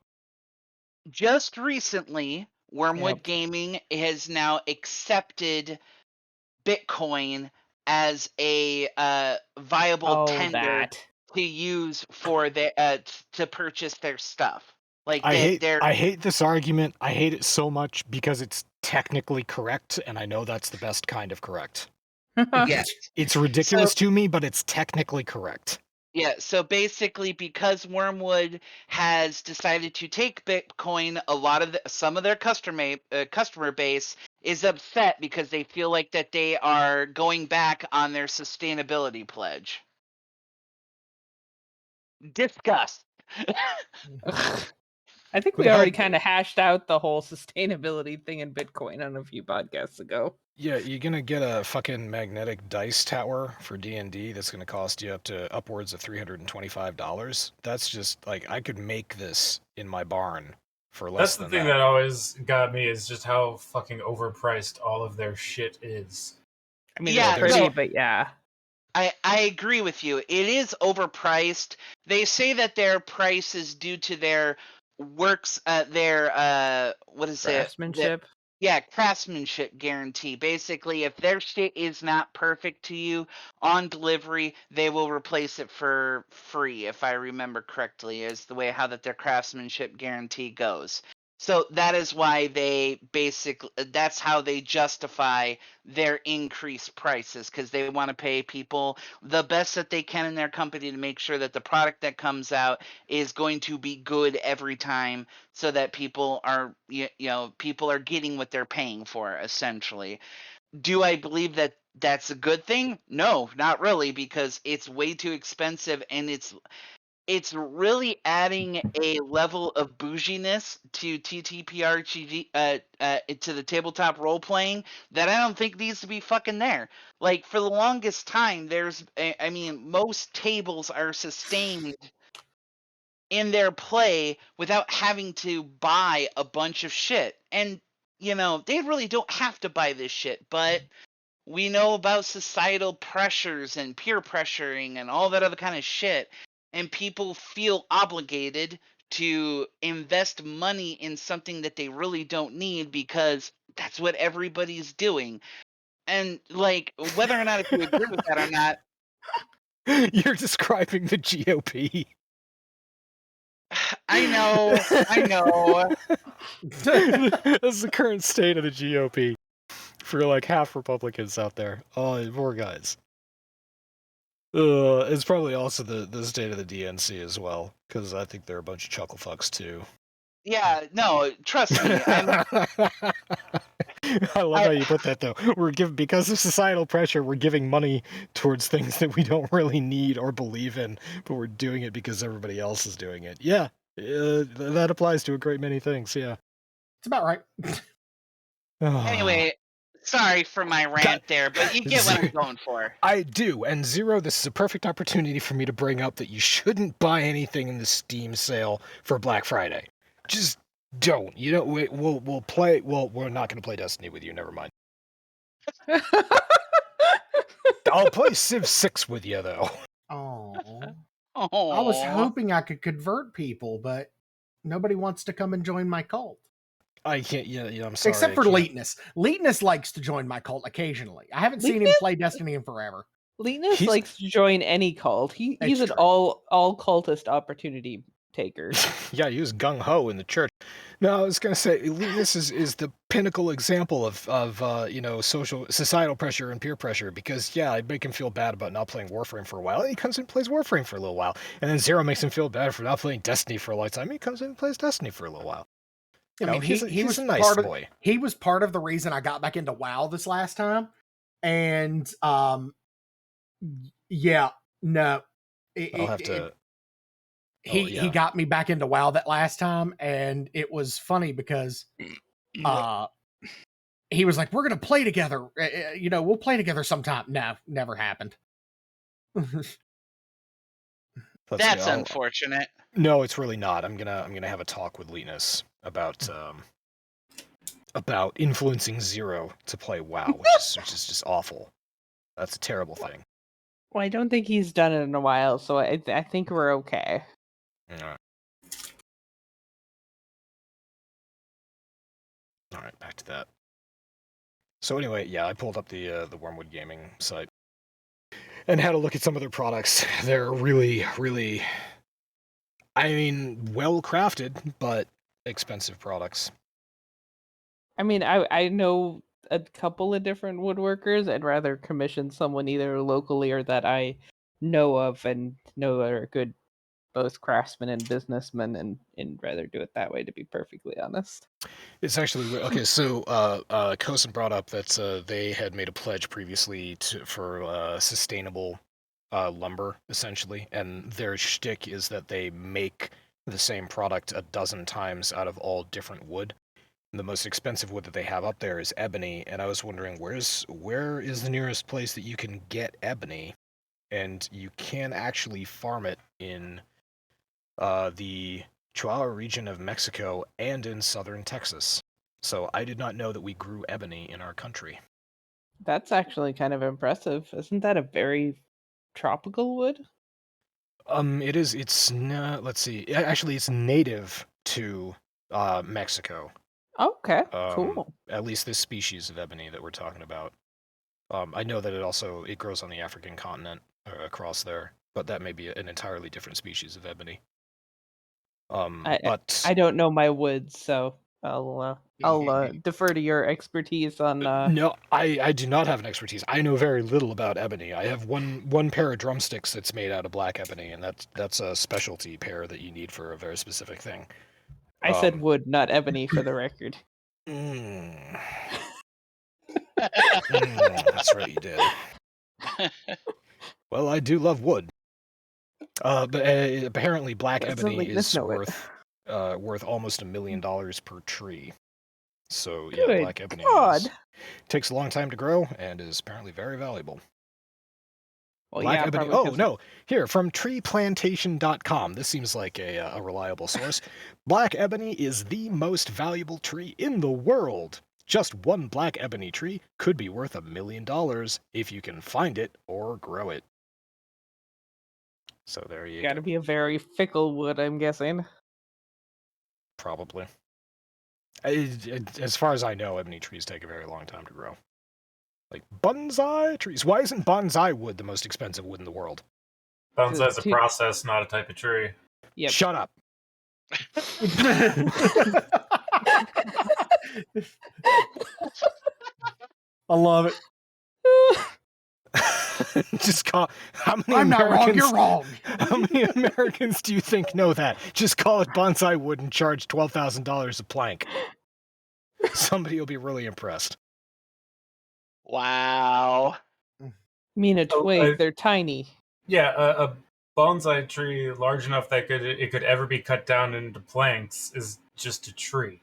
Just recently, Wormwood Yep. Gaming has now accepted Bitcoin as a viable tender to use for to purchase their stuff. Like I they're hate this argument. I hate it so much because it's technically correct, and I know that's the best kind of correct. yes. It's ridiculous to me, but it's technically correct. Yeah, so basically, because Wormwood has decided to take Bitcoin, some of their customer base is upset because they feel like that they are going back on their sustainability pledge. Disgust. I think we But already kind of hashed out the whole sustainability thing in Bitcoin on a few podcasts ago. Yeah, you're gonna get a fucking magnetic dice tower for D&D that's gonna cost you up to upwards of $325. That's just like I could make this in my barn for less That's the than thing that always got me is just how fucking overpriced all of their shit is. I mean, Yeah, it's pretty, no. but yeah. I agree with you. It is overpriced. They say that their price is due to their works, what is it? Craftsmanship. Yeah, craftsmanship guarantee. Basically, if their shit is not perfect to you on delivery, they will replace it for free, if I remember correctly, is the way how that their craftsmanship guarantee goes. So that is why that's how they justify their increased prices, because they want to pay people the best that they can in their company to make sure that the product that comes out is going to be good every time, so that people are people are getting what they're paying for, essentially. Do I believe that that's a good thing? No, not really, because it's way too expensive, and it's really adding a level of bouginess to TTPRGG, to the tabletop role playing, that I don't think needs to be fucking there. Like, for the longest time, most tables are sustained in their play without having to buy a bunch of shit. And, they really don't have to buy this shit, but we know about societal pressures and peer pressuring and all that other kind of shit. And people feel obligated to invest money in something that they really don't need because that's what everybody's doing. And, like, whether or not if you agree with that or not, You're describing the GOP. I know. That's the current state of the GOP for like half Republicans out there. Oh, poor guys. It's probably also the state of the DNC as well, because I think they're a bunch of chuckle fucks too. Yeah, no, trust me. I love how you put that though. Because of societal pressure, we're giving money towards things that we don't really need or believe in, but we're doing it because everybody else is doing it. Yeah, that applies to a great many things. Yeah, It's about right. Anyway, sorry for my rant there, but you get what I'm going for. I do, and Zero, this is a perfect opportunity for me to bring up that you shouldn't buy anything in the Steam sale for Black Friday. Just don't. We'll play. Well, we're not going to play Destiny with you. Never mind. I'll play Civ 6 with you, though. Oh, Oh, I was hoping I could convert people, but nobody wants to come and join my cult. I can't, I'm sorry. Except I for can't. Leetness. Leetness likes to join my cult occasionally. I haven't seen him Leetness? play Destiny in forever. Leetness He's- likes to join any cult. He's It's an true. all cultist opportunity taker. Yeah, he was gung-ho in the church. No, I was going to say, Leetness is the pinnacle example of societal pressure and peer pressure, because, yeah, I'd make him feel bad about not playing Warframe for a while, and he comes in and plays Warframe for a little while. And then Zero makes him feel bad for not playing Destiny for a long time, he comes in and plays Destiny for a little while. I mean, he was a nice part boy. He was part of the reason I got back into WoW this last time, and yeah, no, I'll have to... he got me back into WoW that last time, and it was funny because he was like, "We're gonna play together, we'll play together sometime." No, never happened. that's unfortunate. No, it's really not. I'm gonna have a talk with Leetness about influencing Zero to play WoW, which is just awful. That's a terrible thing. Well, I don't think he's done it in a while, so I think we're okay. All right, back to that. So anyway, yeah, I pulled up the Wormwood Gaming site and had a look at some of their products. They're really, really, well crafted, but expensive products. I mean, I know a couple of different woodworkers. I'd rather commission someone either locally or that I know of and know are good both craftsmen and businessmen, and rather do it that way, to be perfectly honest. It's actually okay. So Kosen brought up that they had made a pledge previously for sustainable lumber, essentially, and their shtick is that they make the same product a dozen times out of all different wood. And the most expensive wood that they have up there is ebony, and I was wondering where is the nearest place that you can get ebony, and you can actually farm it in the Chihuahua region of Mexico and in southern Texas. So I did not know that we grew ebony in our country. That's actually kind of impressive. Isn't that a very tropical wood? It is. It's not. Let's see. Actually, it's native to Mexico. Okay, cool. At least this species of ebony that we're talking about. I know that it grows on the African continent across there, but that may be an entirely different species of ebony. But I don't know my woods, so I'll defer to your expertise on. No, I do not have an expertise. I know very little about ebony. I have one pair of drumsticks that's made out of black ebony, and that's a specialty pair that you need for a very specific thing. I said wood, not ebony, for the record. That's right, you did. Well, I do love wood. But apparently black ebony is worth almost $1 million per tree. So yeah, Good black ebony takes a long time to grow and is apparently very valuable. Well, Black yeah, ebony. Oh no! Here from treeplantation.com. This seems like a reliable source. Black ebony is the most valuable tree in the world. Just one black ebony tree could be worth $1 million if you can find it or grow it. So there you go. Gotta be a very fickle wood, I'm guessing. Probably. As far as I know, ebony trees take a very long time to grow. Like bonsai trees. Why isn't bonsai wood the most expensive wood in the world? Bonsai is a process, not a type of tree. Yep. Shut up. I love it. Just call. How many I'm not wrong. You're wrong. How many Americans do you think know that? Just call it bonsai wood and charge $12,000 a plank. Somebody will be really impressed. Wow. I mean, a twig, they're tiny. Yeah, a bonsai tree large enough that it could ever be cut down into planks is just a tree.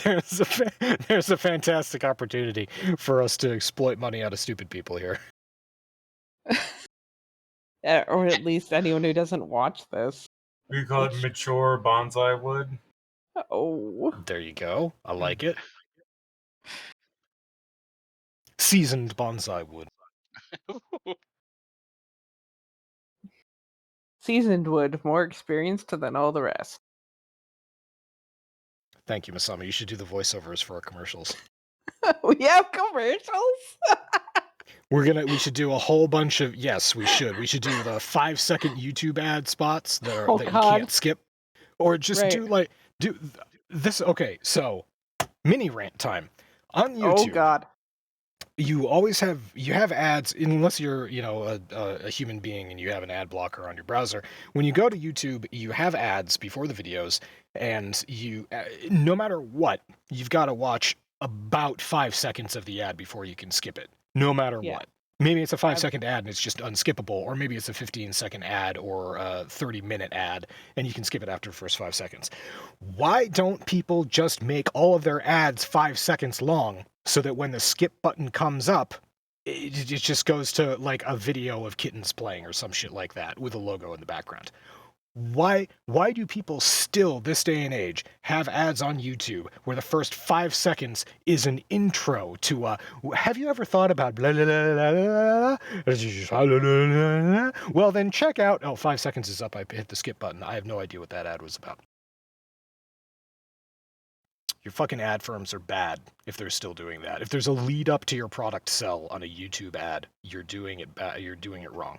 There's a fantastic opportunity for us to exploit money out of stupid people here. Or at least anyone who doesn't watch this. We call it mature bonsai wood. Oh. There you go. I like it. Seasoned bonsai wood. Seasoned wood, more experienced than all the rest. Thank you, Masami. You should do the voiceovers for our commercials. We have commercials? We should do a whole bunch of, yes, we should. We should do the 5-second YouTube ad spots that Oh, you God. can't skip. Or just Right. do this. Okay, so mini rant time. On Oh, YouTube, God. you have ads unless you're, a human being and you have an ad blocker on your browser. When you go to YouTube, you have ads before the videos, and no matter what, you've got to watch about 5 seconds of the ad before you can skip it. No matter Yeah. what. Maybe it's a 5-second ad and it's just unskippable, or maybe it's a 15-second ad or a 30-minute ad and you can skip it after the first 5 seconds. Why don't people just make all of their ads 5 seconds long so that when the skip button comes up, it just goes to like a video of kittens playing or some shit like that with a logo in the background? Why do people still, this day and age, have ads on YouTube where the first 5 seconds is an intro to have you ever thought about blah blah blah blah blah? Well, then check out. Oh, 5 seconds is up. I hit the skip button. I have no idea what that ad was about. Your fucking ad firms are bad if they're still doing that. If there's a lead up to your product sell on a YouTube ad, you're doing it bad. You're doing it wrong.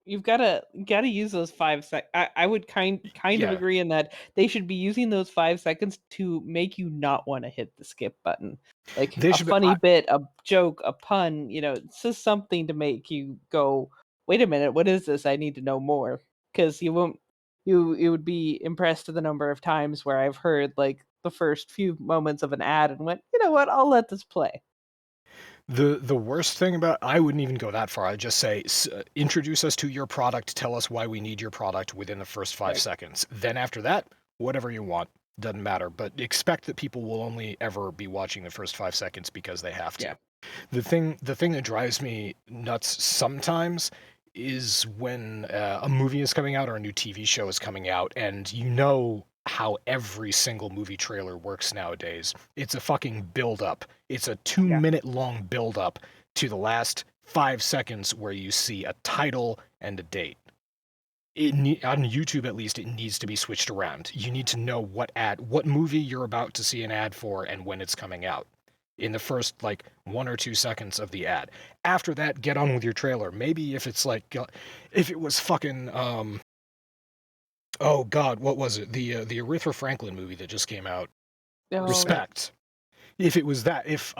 You've gotta use those 5 sec. I would kind of Yeah. agree in that they should be using those 5 seconds to make you not want to hit the skip button. Like They a should funny bit, a joke, a pun. It's just something to make you go, "Wait a minute, what is this? I need to know more." Because you won't. You would be impressed at the number of times where I've heard like the first few moments of an ad and went, "You know what? I'll let this play." The worst thing about, I wouldn't even go that far. I'd just say, introduce us to your product, tell us why we need your product within the first 5 Right. seconds. Then after that, whatever you want, doesn't matter. But expect that people will only ever be watching the first 5 seconds because they have to. Yeah. The thing that drives me nuts sometimes is when a movie is coming out or a new TV show is coming out, and you know how every single movie trailer works nowadays. It's a fucking build-up. It's a 2-minute long build-up to the last 5 seconds where you see a title and a date. On YouTube, at least, it needs to be switched around. You need to know what movie you're about to see an ad for and when it's coming out in the first, 1 or 2 seconds of the ad. After that, get on with your trailer. Maybe if it's if it was fucking, oh God, what was it? The Aretha Franklin movie that just came out. Oh, Respect. If it was that, if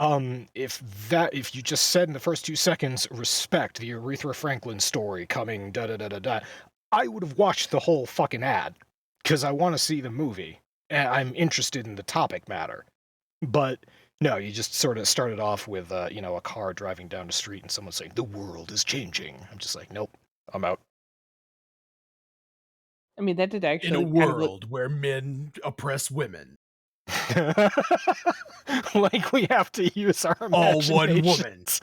you just said in the first 2 seconds, respect, the Aretha Franklin story coming, da da da da da, I would have watched the whole fucking ad because I want to see the movie and I'm interested in the topic matter. But no, you just sort of started off with a car driving down the street and someone saying the world is changing. I'm just like, nope, I'm out. I mean, that did actually In a world where men oppress women. Like we have to use our All one woman. imaginations.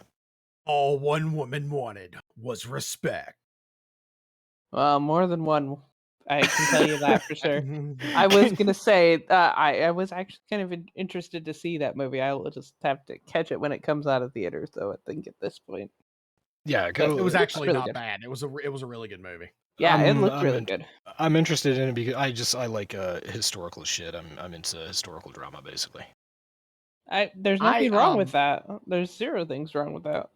All one woman wanted was respect. Well, more than one. I can tell you that for sure. I was gonna say I was actually kind of interested to see that movie. I will just have to catch it when it comes out of theaters, though. I think at this point. Yeah, But It was looks actually really not good. bad. It was a really good movie. Yeah, it looked I'm really good. I'm interested in it because I like historical shit. I'm into historical drama basically. There's nothing wrong with that. There's zero things wrong with that.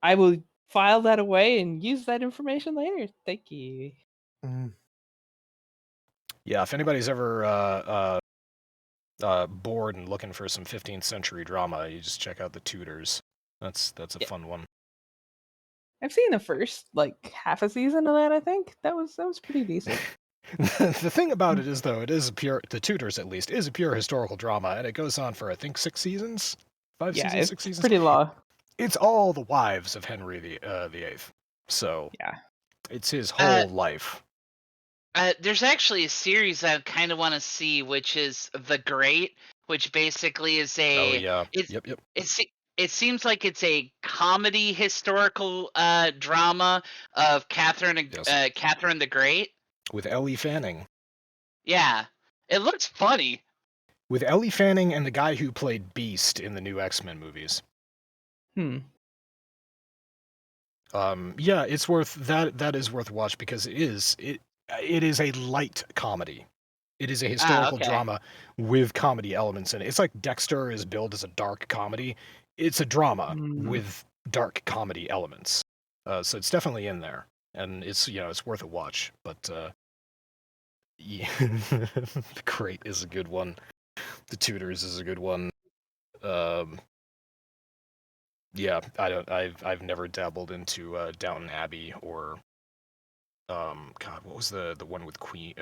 I will file that away and use that information later. Thank you. Yeah, if anybody's ever bored and looking for some 15th century drama, you just check out The Tudors. That's a fun one. I've seen the first half a season of that. I think that was pretty decent. The thing about it is, though, The Tudors at least is a pure historical drama, and it goes on for I think 6 seasons, 5 seasons, 6 seasons. It's pretty long. It's all the wives of Henry the Eighth, so yeah, it's his whole life. There's actually a series I kind of want to see, which is The Great, which basically is Oh yeah, yep. It seems like it's a comedy historical drama of Catherine the Great with Ellie Fanning. Yeah, it looks funny. With Ellie Fanning and the guy who played Beast in the new X-Men movies. Yeah, it's worth that is worth a watch because it is a light comedy. It is a historical okay. drama with comedy elements in it. It's like Dexter is billed as a dark comedy. It's a drama with dark comedy elements. So it's definitely in there, and it's it's worth a watch. But yeah, The Crate is a good one. The Tudors is a good one. Yeah, I've never dabbled into Downton Abbey or God, what was the one with Queen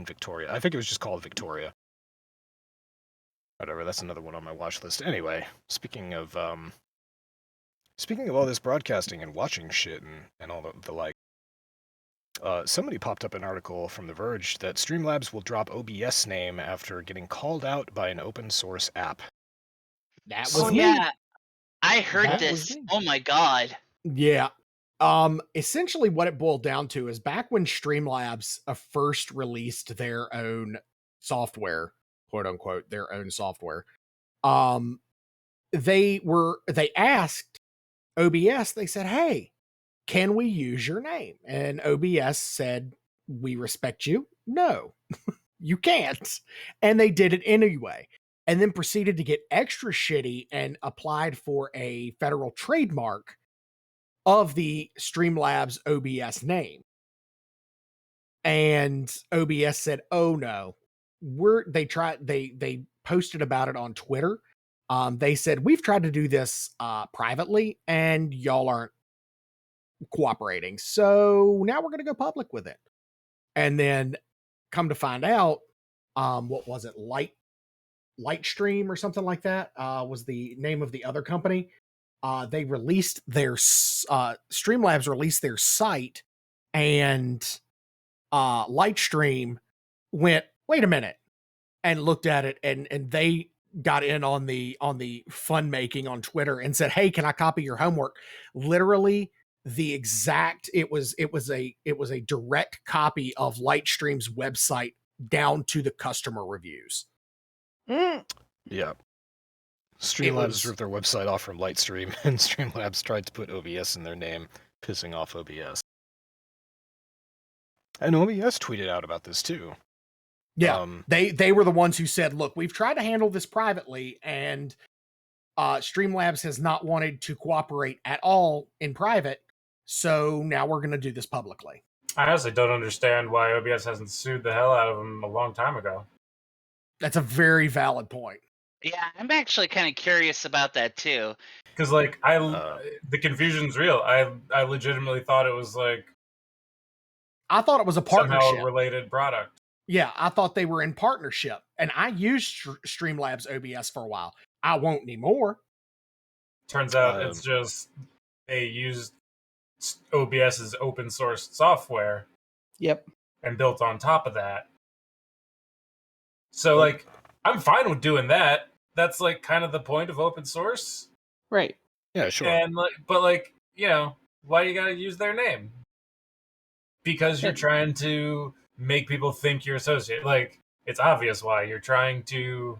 Victoria? I think it was just called Victoria. Whatever, that's another one on my watch list. Anyway, speaking of all this broadcasting and watching shit and all the like, somebody popped up an article from The Verge that Streamlabs will drop OBS name after getting called out by an open source app. That was Oh me. yeah, I heard That was this. me. Oh my god. Yeah. Essentially what it boiled down to is back when Streamlabs first released their own software, quote unquote, their own software, they asked OBS, they said, "Hey, can we use your name?" And OBS said, "We respect you. No, you can't." And they did it anyway. And then proceeded to get extra shitty and applied for a federal trademark of the Streamlabs OBS name. And OBS said, "Oh no." They posted about it on Twitter. They said, "We've tried to do this privately and y'all aren't cooperating. So now we're going to go public with it." And then come to find out, what was it? Lightstream or something like that was the name of the other company. They released their Streamlabs released their site, and Lightstream went, "Wait a minute," and looked at it, and they got in on the fun making on Twitter and said, "Hey, can I copy your homework?" Literally the exact it was a direct copy of Lightstream's website down to the customer reviews. Yeah. Streamlabs ripped their website off from Lightstream, and Streamlabs tried to put OBS in their name, pissing off OBS. And OBS tweeted out about this too. Yeah, they were the ones who said, "Look, we've tried to handle this privately, and Streamlabs has not wanted to cooperate at all in private, so now we're going to do this publicly." I honestly don't understand why OBS hasn't sued the hell out of them a long time ago. That's a very valid point. Yeah, I'm actually kind of curious about that too. Because like the confusion's real. I legitimately thought it was like I thought it was a partnership. somehow a related product. Yeah, I thought they were in partnership, and I used Streamlabs OBS for a while. I won't anymore. Turns out it's just they used OBS's open source software. Yep. And built on top of that. So like I'm fine with doing that. That's like kind of the point of open source. Right. Yeah, sure. And like, but like, why you gotta use their name? Because you're trying to make people think you're associated. Like, it's obvious why you're trying to,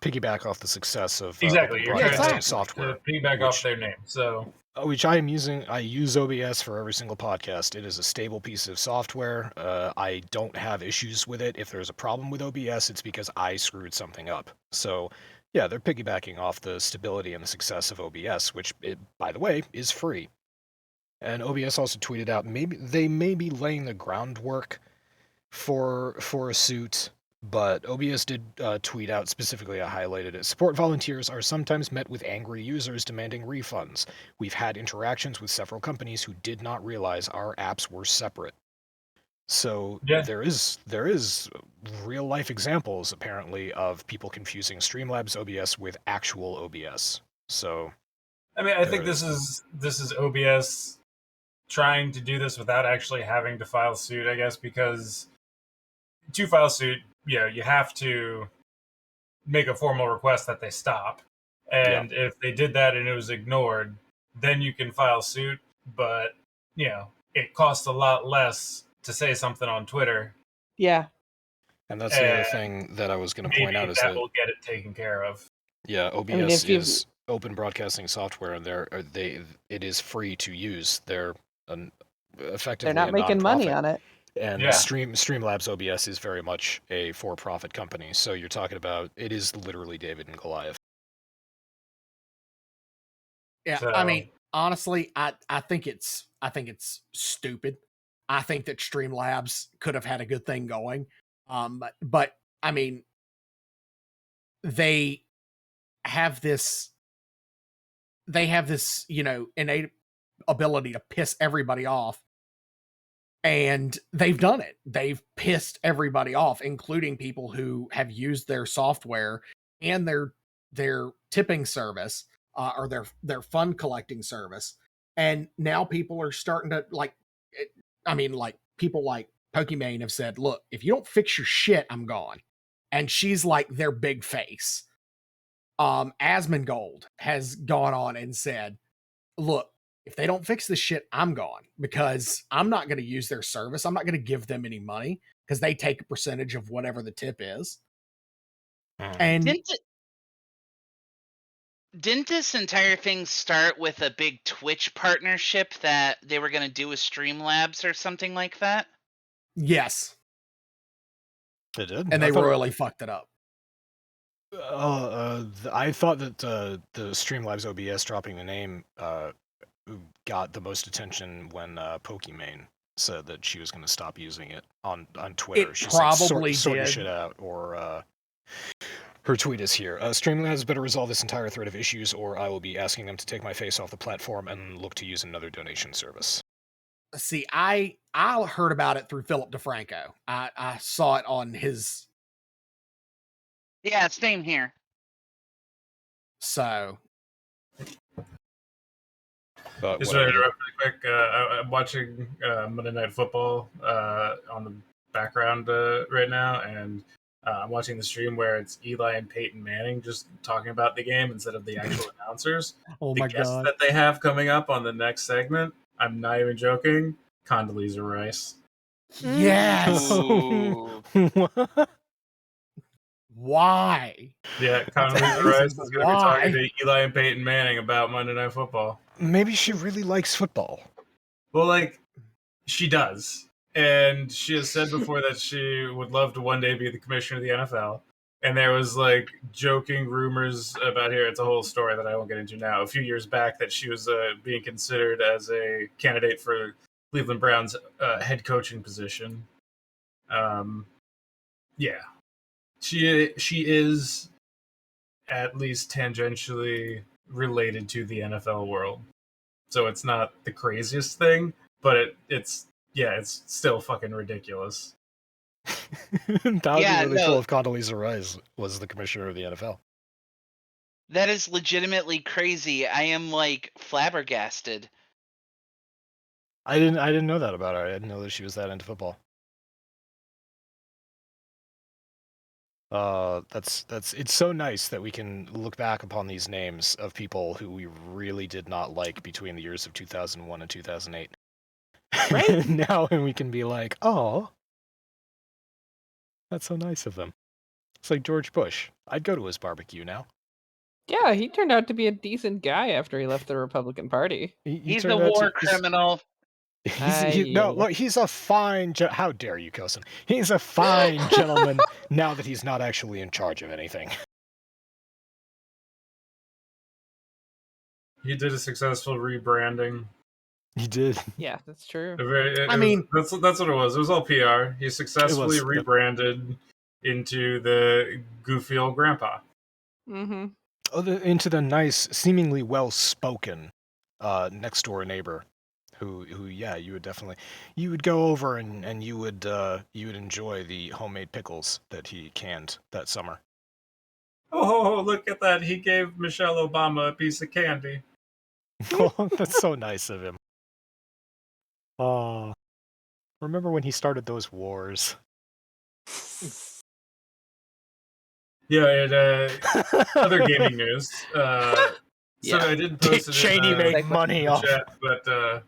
piggyback off the success of exactly open you're broadcasting trying software. to piggyback off their name. So, which I am using. I use OBS for every single podcast. It is a stable piece of software. I don't have issues with it. If there's a problem with OBS, it's because I screwed something up. So, yeah, they're piggybacking off the stability and the success of OBS, which, by the way, is free. And OBS also tweeted out they may be laying the groundwork for a suit, but OBS did tweet out specifically. I highlighted it. Support volunteers are sometimes met with angry users demanding refunds. We've had interactions with several companies who did not realize our apps were separate. So there is real life examples apparently of people confusing Streamlabs OBS with actual OBS. So I mean, I think this is OBS trying to do this without actually having to file suit, I guess, because to file suit, you have to make a formal request that they stop. And if they did that and it was ignored, then you can file suit. But, it costs a lot less to say something on Twitter. Yeah. And that's the other thing that I was going to point out is that will get it taken care of. Yeah, OBS is open broadcasting software, and it is free to use. They're effectively they're not making money on it. And Streamlabs OBS is very much a for-profit company. So you're talking about it is literally David and Goliath. Yeah, So, I mean, honestly, I think it's stupid. I think that Streamlabs could have had a good thing going. But I mean, they have this innate ability to piss everybody off. And they've done it. They've pissed everybody off, including people who have used their software and their tipping service or their fund collecting service. And now people are starting to people like Pokimane have said, look, if you don't fix your shit, I'm gone. And she's like their big face. Asmongold has gone on and said, look, if they don't fix this shit, I'm gone, because I'm not going to use their service. I'm not going to give them any money because they take a percentage of whatever the tip is. And didn't this entire thing start with a big Twitch partnership that they were going to do with Streamlabs or something like that? Yes. It did. And they royally fucked it up. I thought that the Streamlabs OBS dropping the name got the most attention when Pokimane said that she was going to stop using it on Twitter. It she probably sort your did. shit out, or her tweet is here. Streamlabs better resolve this entire thread of issues, or I will be asking them to take my face off the platform and look to use another donation service. See, I heard about it through Philip DeFranco. I saw it on his. Yeah, same here. So. Just to interrupt really quick, I'm watching Monday Night Football on the background right now, and I'm watching the stream where it's Eli and Peyton Manning just talking about the game instead of the actual announcers. Oh my guests God. that they have coming up on the next segment, I'm not even joking, Condoleezza Rice. Yes! Why? Yeah, Condoleezza Rice is going to be talking to Eli and Peyton Manning about Monday Night Football. Maybe she really likes football. Well, like, she does. And she has said before that she would love to one day be the commissioner of the NFL. And there was, like, joking rumors about here. It's a whole story that I won't get into now. A few years back that she was being considered as a candidate for Cleveland Browns head coaching position. Yeah. She is at least tangentially related to the NFL world. So it's not the craziest thing, but it's still fucking ridiculous. That would be really cool if Condoleezza Rice was the commissioner of the NFL. That is legitimately crazy. I am like flabbergasted. I didn't know that about her. I didn't know that she was that into football. It's so nice that we can look back upon these names of people who we really did not like between the years of 2001 and 2008. Right? Now, and we can be like, oh, that's so nice of them. It's like George Bush. I'd go to his barbecue now. Yeah, he turned out to be a decent guy after he left the Republican Party. He's a war criminal. He's a fine. How dare you, Kosen? He's a fine gentleman now that he's not actually in charge of anything. He did a successful rebranding. He did. Yeah, that's true. That's what it was. It was all PR. He successfully rebranded into the goofy old grandpa. Mm-hmm. Into the nice, seemingly well-spoken next door neighbor. Who you would go over and you would enjoy the homemade pickles that he canned that summer. Oh, look at that. He gave Michelle Obama a piece of candy. Oh, that's so nice of him. Oh, remember when he started those wars? Yeah, other gaming news. So I did post it Cheney made money off. Chat, but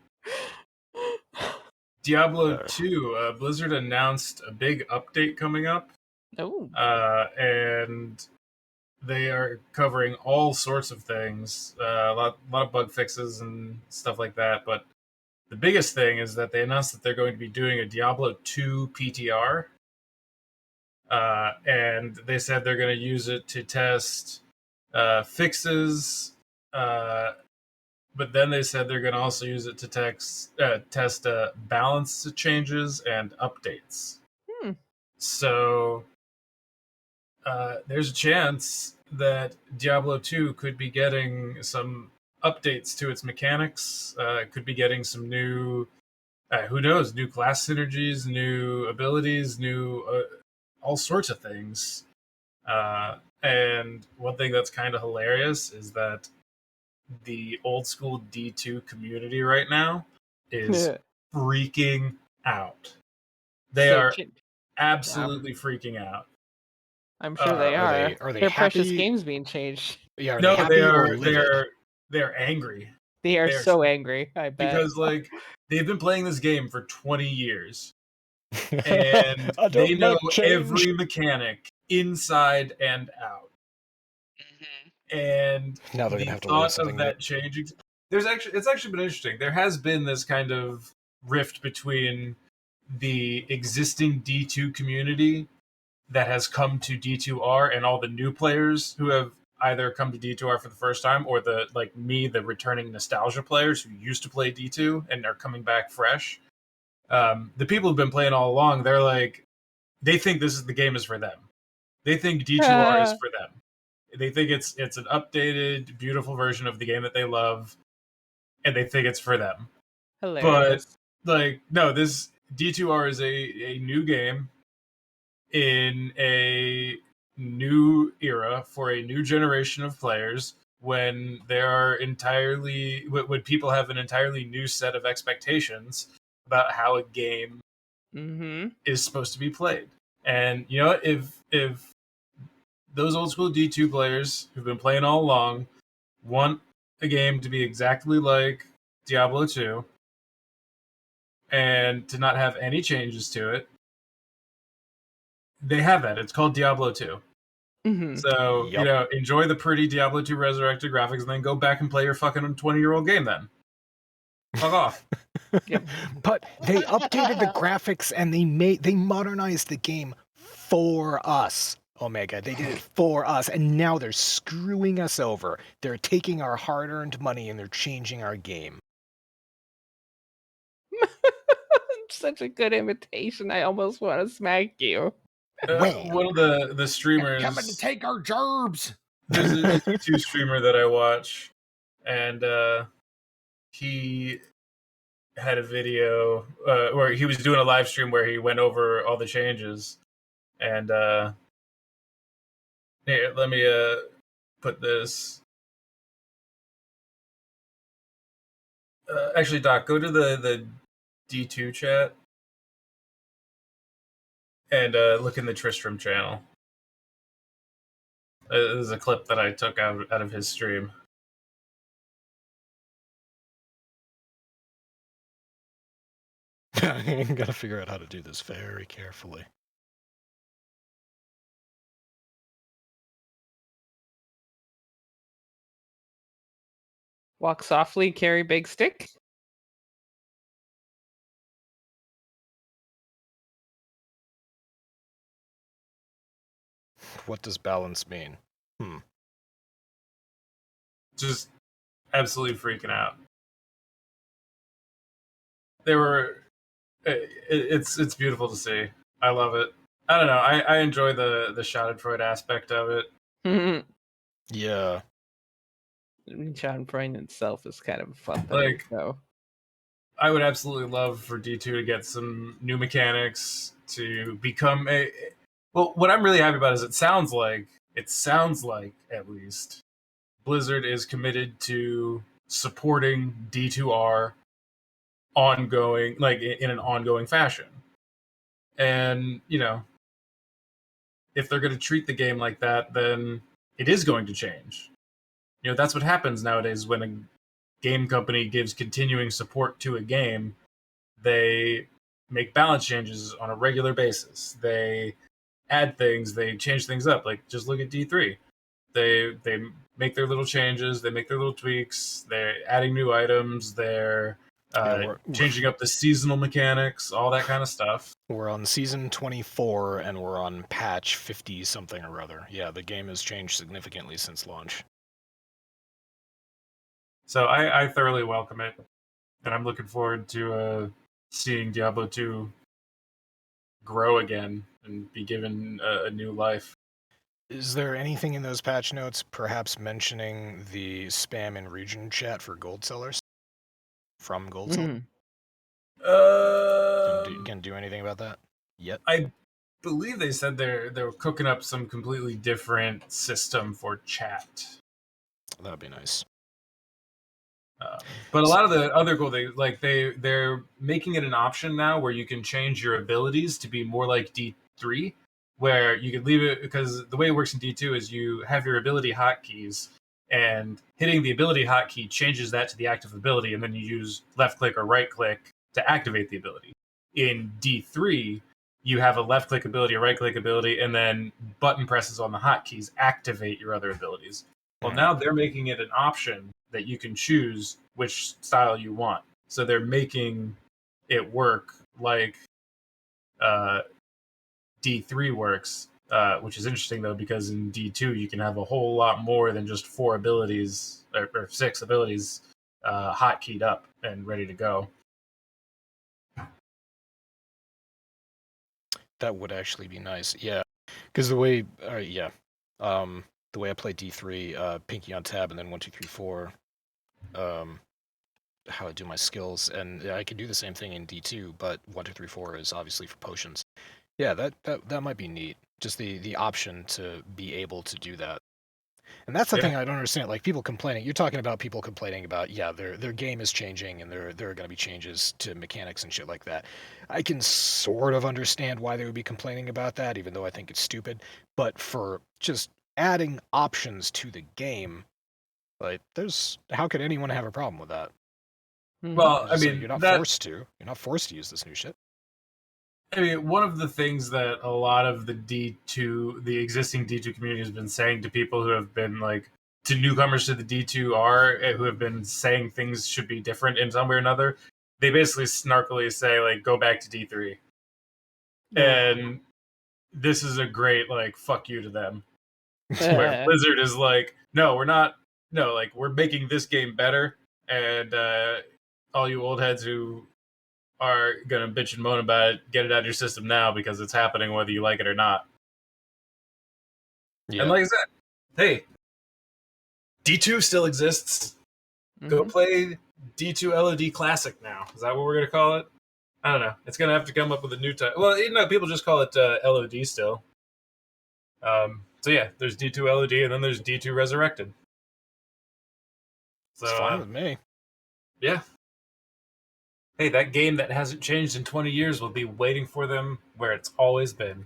Diablo 2, Blizzard announced a big update coming up. Oh. And they are covering all sorts of things, a lot of bug fixes and stuff like that. But the biggest thing is that they announced that they're going to be doing a Diablo 2 PTR. And they said they're going to use it to test fixes. But then they said they're going to also use it to test balance changes and updates. So there's a chance that Diablo 2 could be getting some updates to its mechanics. Could be getting some new, who knows, new class synergies, new abilities, new all sorts of things. And one thing that's kind of hilarious is that the old school D2 community right now is freaking out. They are absolutely freaking out. I'm sure they are. Are they Their happy? precious games being changed. Yeah, are No, they happy they're angry. They are so angry, I bet. Because like they've been playing this game for 20 years. And they know every mechanic inside and out. And now they're gonna have to learn learn something that changing. It's actually been interesting. There has been this kind of rift between the existing D2 community that has come to D2R and all the new players who have either come to D2R for the first time or the returning nostalgia players who used to play D2 and are coming back fresh. The people who've been playing all along, they're like, they think the game is for them. They think D2R is for them. They think it's an updated, beautiful version of the game that they love, and they think it's for them. Hilarious. But no, this D2R is a new game in a new era for a new generation of players when when people have an entirely new set of expectations about how a game is supposed to be played. And you know, if those old school D2 players who've been playing all along want a game to be exactly like Diablo 2 and to not have any changes to it, they have that. It's called Diablo 2. So, you know, enjoy the pretty Diablo 2 resurrected graphics and then go back and play your fucking 20-year-old game then. Fuck off. But they updated the graphics and they modernized the game for us, Omega. They did it for us, and now they're screwing us over. They're taking our hard-earned money and they're changing our game. Such a good imitation. I almost want to smack you. One of the streamers coming to take our gerbs. There's a D2 streamer that I watch, and he had a video where he was doing a live stream where he went over all the changes. And here, let me put this. Actually, Doc, go to the D2 chat and look in the Tristram channel. This is a clip that I took out of his stream. I'm gonna figure out how to do this very carefully. Walk softly, carry big stick. What does balance mean? Just absolutely freaking out. They were. It's beautiful to see. I love it. I don't know. I enjoy the Schadenfreude aspect of it. Yeah. Schadenfreude itself is kind of a fun thing. Like, so. I would absolutely love for D2 to get some new mechanics to become a. Well, what I'm really happy about is it sounds like at least Blizzard is committed to supporting D2R ongoing, like in an ongoing fashion. And, you know, if they're going to treat the game like that, then it is going to change. You know, that's what happens nowadays when a game company gives continuing support to a game. They make balance changes on a regular basis. They add things, they change things up. Like just look at D3. They make their little changes, they make their little tweaks, they're adding new items, they're changing up the seasonal mechanics, all that kind of stuff. We're on season 24 and we're on patch 50 something or other. Yeah, the game has changed significantly since launch. So I thoroughly welcome it, and I'm looking forward to seeing Diablo 2 grow again and be given a new life. Is there anything in those patch notes perhaps mentioning the spam in region chat for gold sellers? From gold sellers? Can do anything about that yet? I believe they said they're cooking up some completely different system for chat. That'd be nice. But a lot of the other cool things, like they're making it an option now where you can change your abilities to be more like D3, where you could leave it, because the way it works in D2 is you have your ability hotkeys, and hitting the ability hotkey changes that to the active ability, and then you use left click or right click to activate the ability. In D3, you have a left click ability, a right click ability, and then button presses on the hotkeys activate your other abilities. Well, now they're making it an option that you can choose which style you want. So they're making it work like D3 works, which is interesting, though, because in D2 you can have a whole lot more than just 4 abilities, or 6 abilities hotkeyed up and ready to go. That would actually be nice, yeah. Because the way, the way I play D3, pinky on tab, and then 1, 2, 3, 4, how I do my skills, and I can do the same thing in D2, but 1, 2, 3, 4 is obviously for potions. Yeah, that might be neat. Just the option to be able to do that. And that's the thing I don't understand. Like, people complaining. You're talking about people complaining about, yeah, their game is changing and there are going to be changes to mechanics and shit like that. I can sort of understand why they would be complaining about that, even though I think it's stupid. But for just adding options to the game, like, how could anyone have a problem with that? Well, I mean, like, you're not forced to. You're not forced to use this new shit. I mean, one of the things that a lot of the existing D2 community has been saying to people who have been like, to newcomers to the D2R, who have been saying things should be different in some way or another, they basically snarkily say, like, go back to D3. And this is a great, like, fuck you to them. Where Blizzard is like, no, we're not, no, like, we're making this game better, and all you old heads who are gonna bitch and moan about it, get it out of your system now, because it's happening whether you like it or not. Yeah. And like I said, hey, D2 still exists. Go play D2 LOD Classic now. Is that what we're gonna call it? I don't know. It's gonna have to come up with a new title. Well, you know, people just call it LOD still. So yeah, there's D2 LOD, and then there's D2 Resurrected. So, it's fine with me. Yeah. Hey, that game that hasn't changed in 20 years will be waiting for them where it's always been.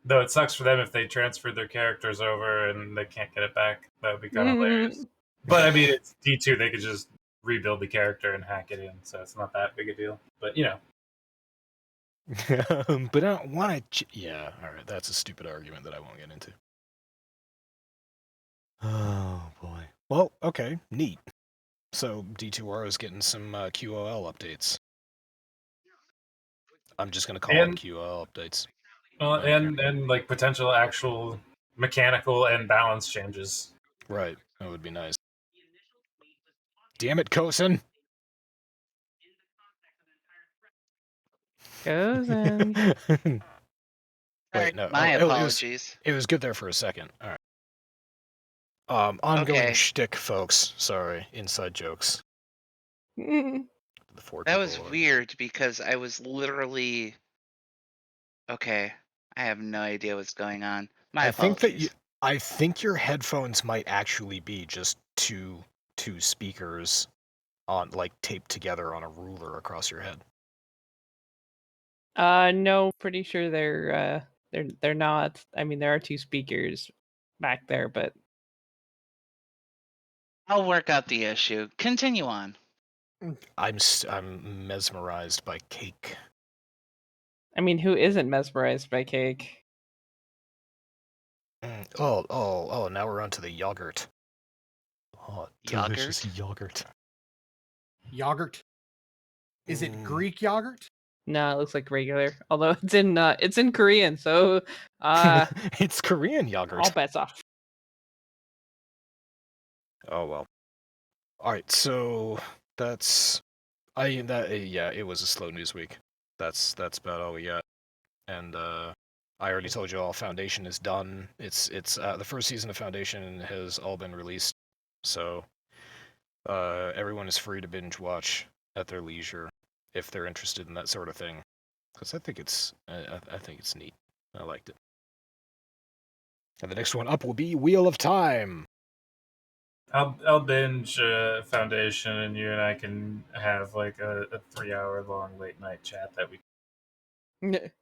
Though it sucks for them if they transferred their characters over and they can't get it back. That would be kind of hilarious. But I mean, it's D2. They could just rebuild the character and hack it in, so it's not that big a deal. But, you know. But I don't want to... Yeah, alright, that's a stupid argument that I won't get into. Oh, boy. Well, okay, neat. So D2R is getting some QOL updates. I'm just going to call them QOL updates. Well, and like potential actual mechanical and balance changes. Right, that would be nice. Damn it, Kosen! Kosen. Wait, no. My apologies. It was good there for a second. All right. Ongoing shtick, folks. Sorry, inside jokes. That was weird because I was literally... Okay, I have no idea what's going on. My apologies. I think your headphones might actually be just two speakers on, like, taped together on a ruler across your head. No, pretty sure they're not. I mean, there are 2 speakers back there, but I'll work out the issue. Continue on. I'm mesmerized by cake. I mean, who isn't mesmerized by cake? Oh! Now we're on to the yogurt. Oh, delicious yogurt. Yogurt. Is it Greek yogurt? No, it looks like regular. Although it's in Korean, so It's Korean yogurt. all bets off. Oh well. All right, so that's yeah, it was a slow news week. That's about all we got. And I already told you all Foundation is done. It's the first season of Foundation has all been released. So everyone is free to binge watch at their leisure if they're interested in that sort of thing. Cuz I think it's neat. I liked it. And the next one up will be Wheel of Time. I'll binge Foundation, and you and I can have like a 3-hour long late night chat that we That'd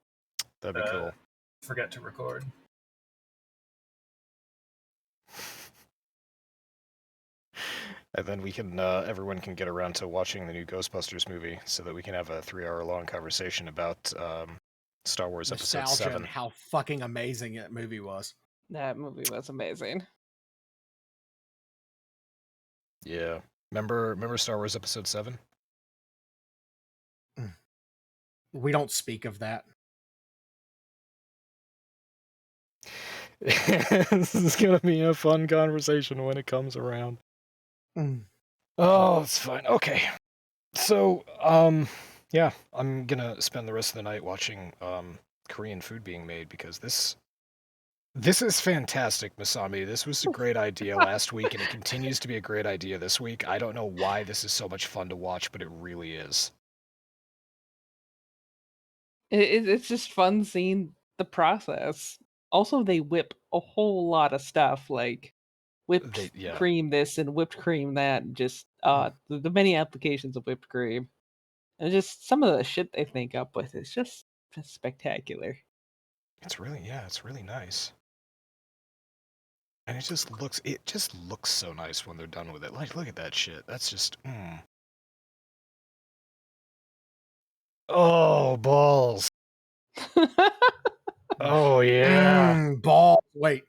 be cool. forget to record. And then we can everyone can get around to watching the new Ghostbusters movie, so that we can have a 3-hour long conversation about Star Wars Episode Nostalgia 7. and how fucking amazing that movie was. That movie was amazing. Yeah. Remember Star Wars Episode 7? We don't speak of that. This is gonna be a fun conversation when it comes around. Mm. Oh, it's fine. Okay. So, yeah, I'm gonna spend the rest of the night watching Korean food being made, because this is fantastic, Masami. This was a great idea last week, and it continues to be a great idea this week. I don't know why this is so much fun to watch, but it really is. It's just fun seeing the process. Also, they whip a whole lot of stuff, like whipped Yeah. cream this and whipped cream that, and just the many applications of whipped cream. And just some of the shit they think up with is just spectacular. It's really nice. And it just looks so nice when they're done with it. Like, look at that shit. That's just, Oh, balls. Oh, yeah. Ball. Wait.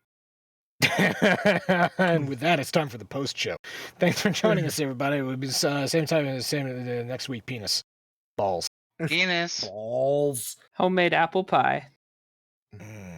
And with that, it's time for the post show. Thanks for joining us, everybody. We'll be same time as next week. Penis. Balls. Penis. Balls. Homemade apple pie. Mm.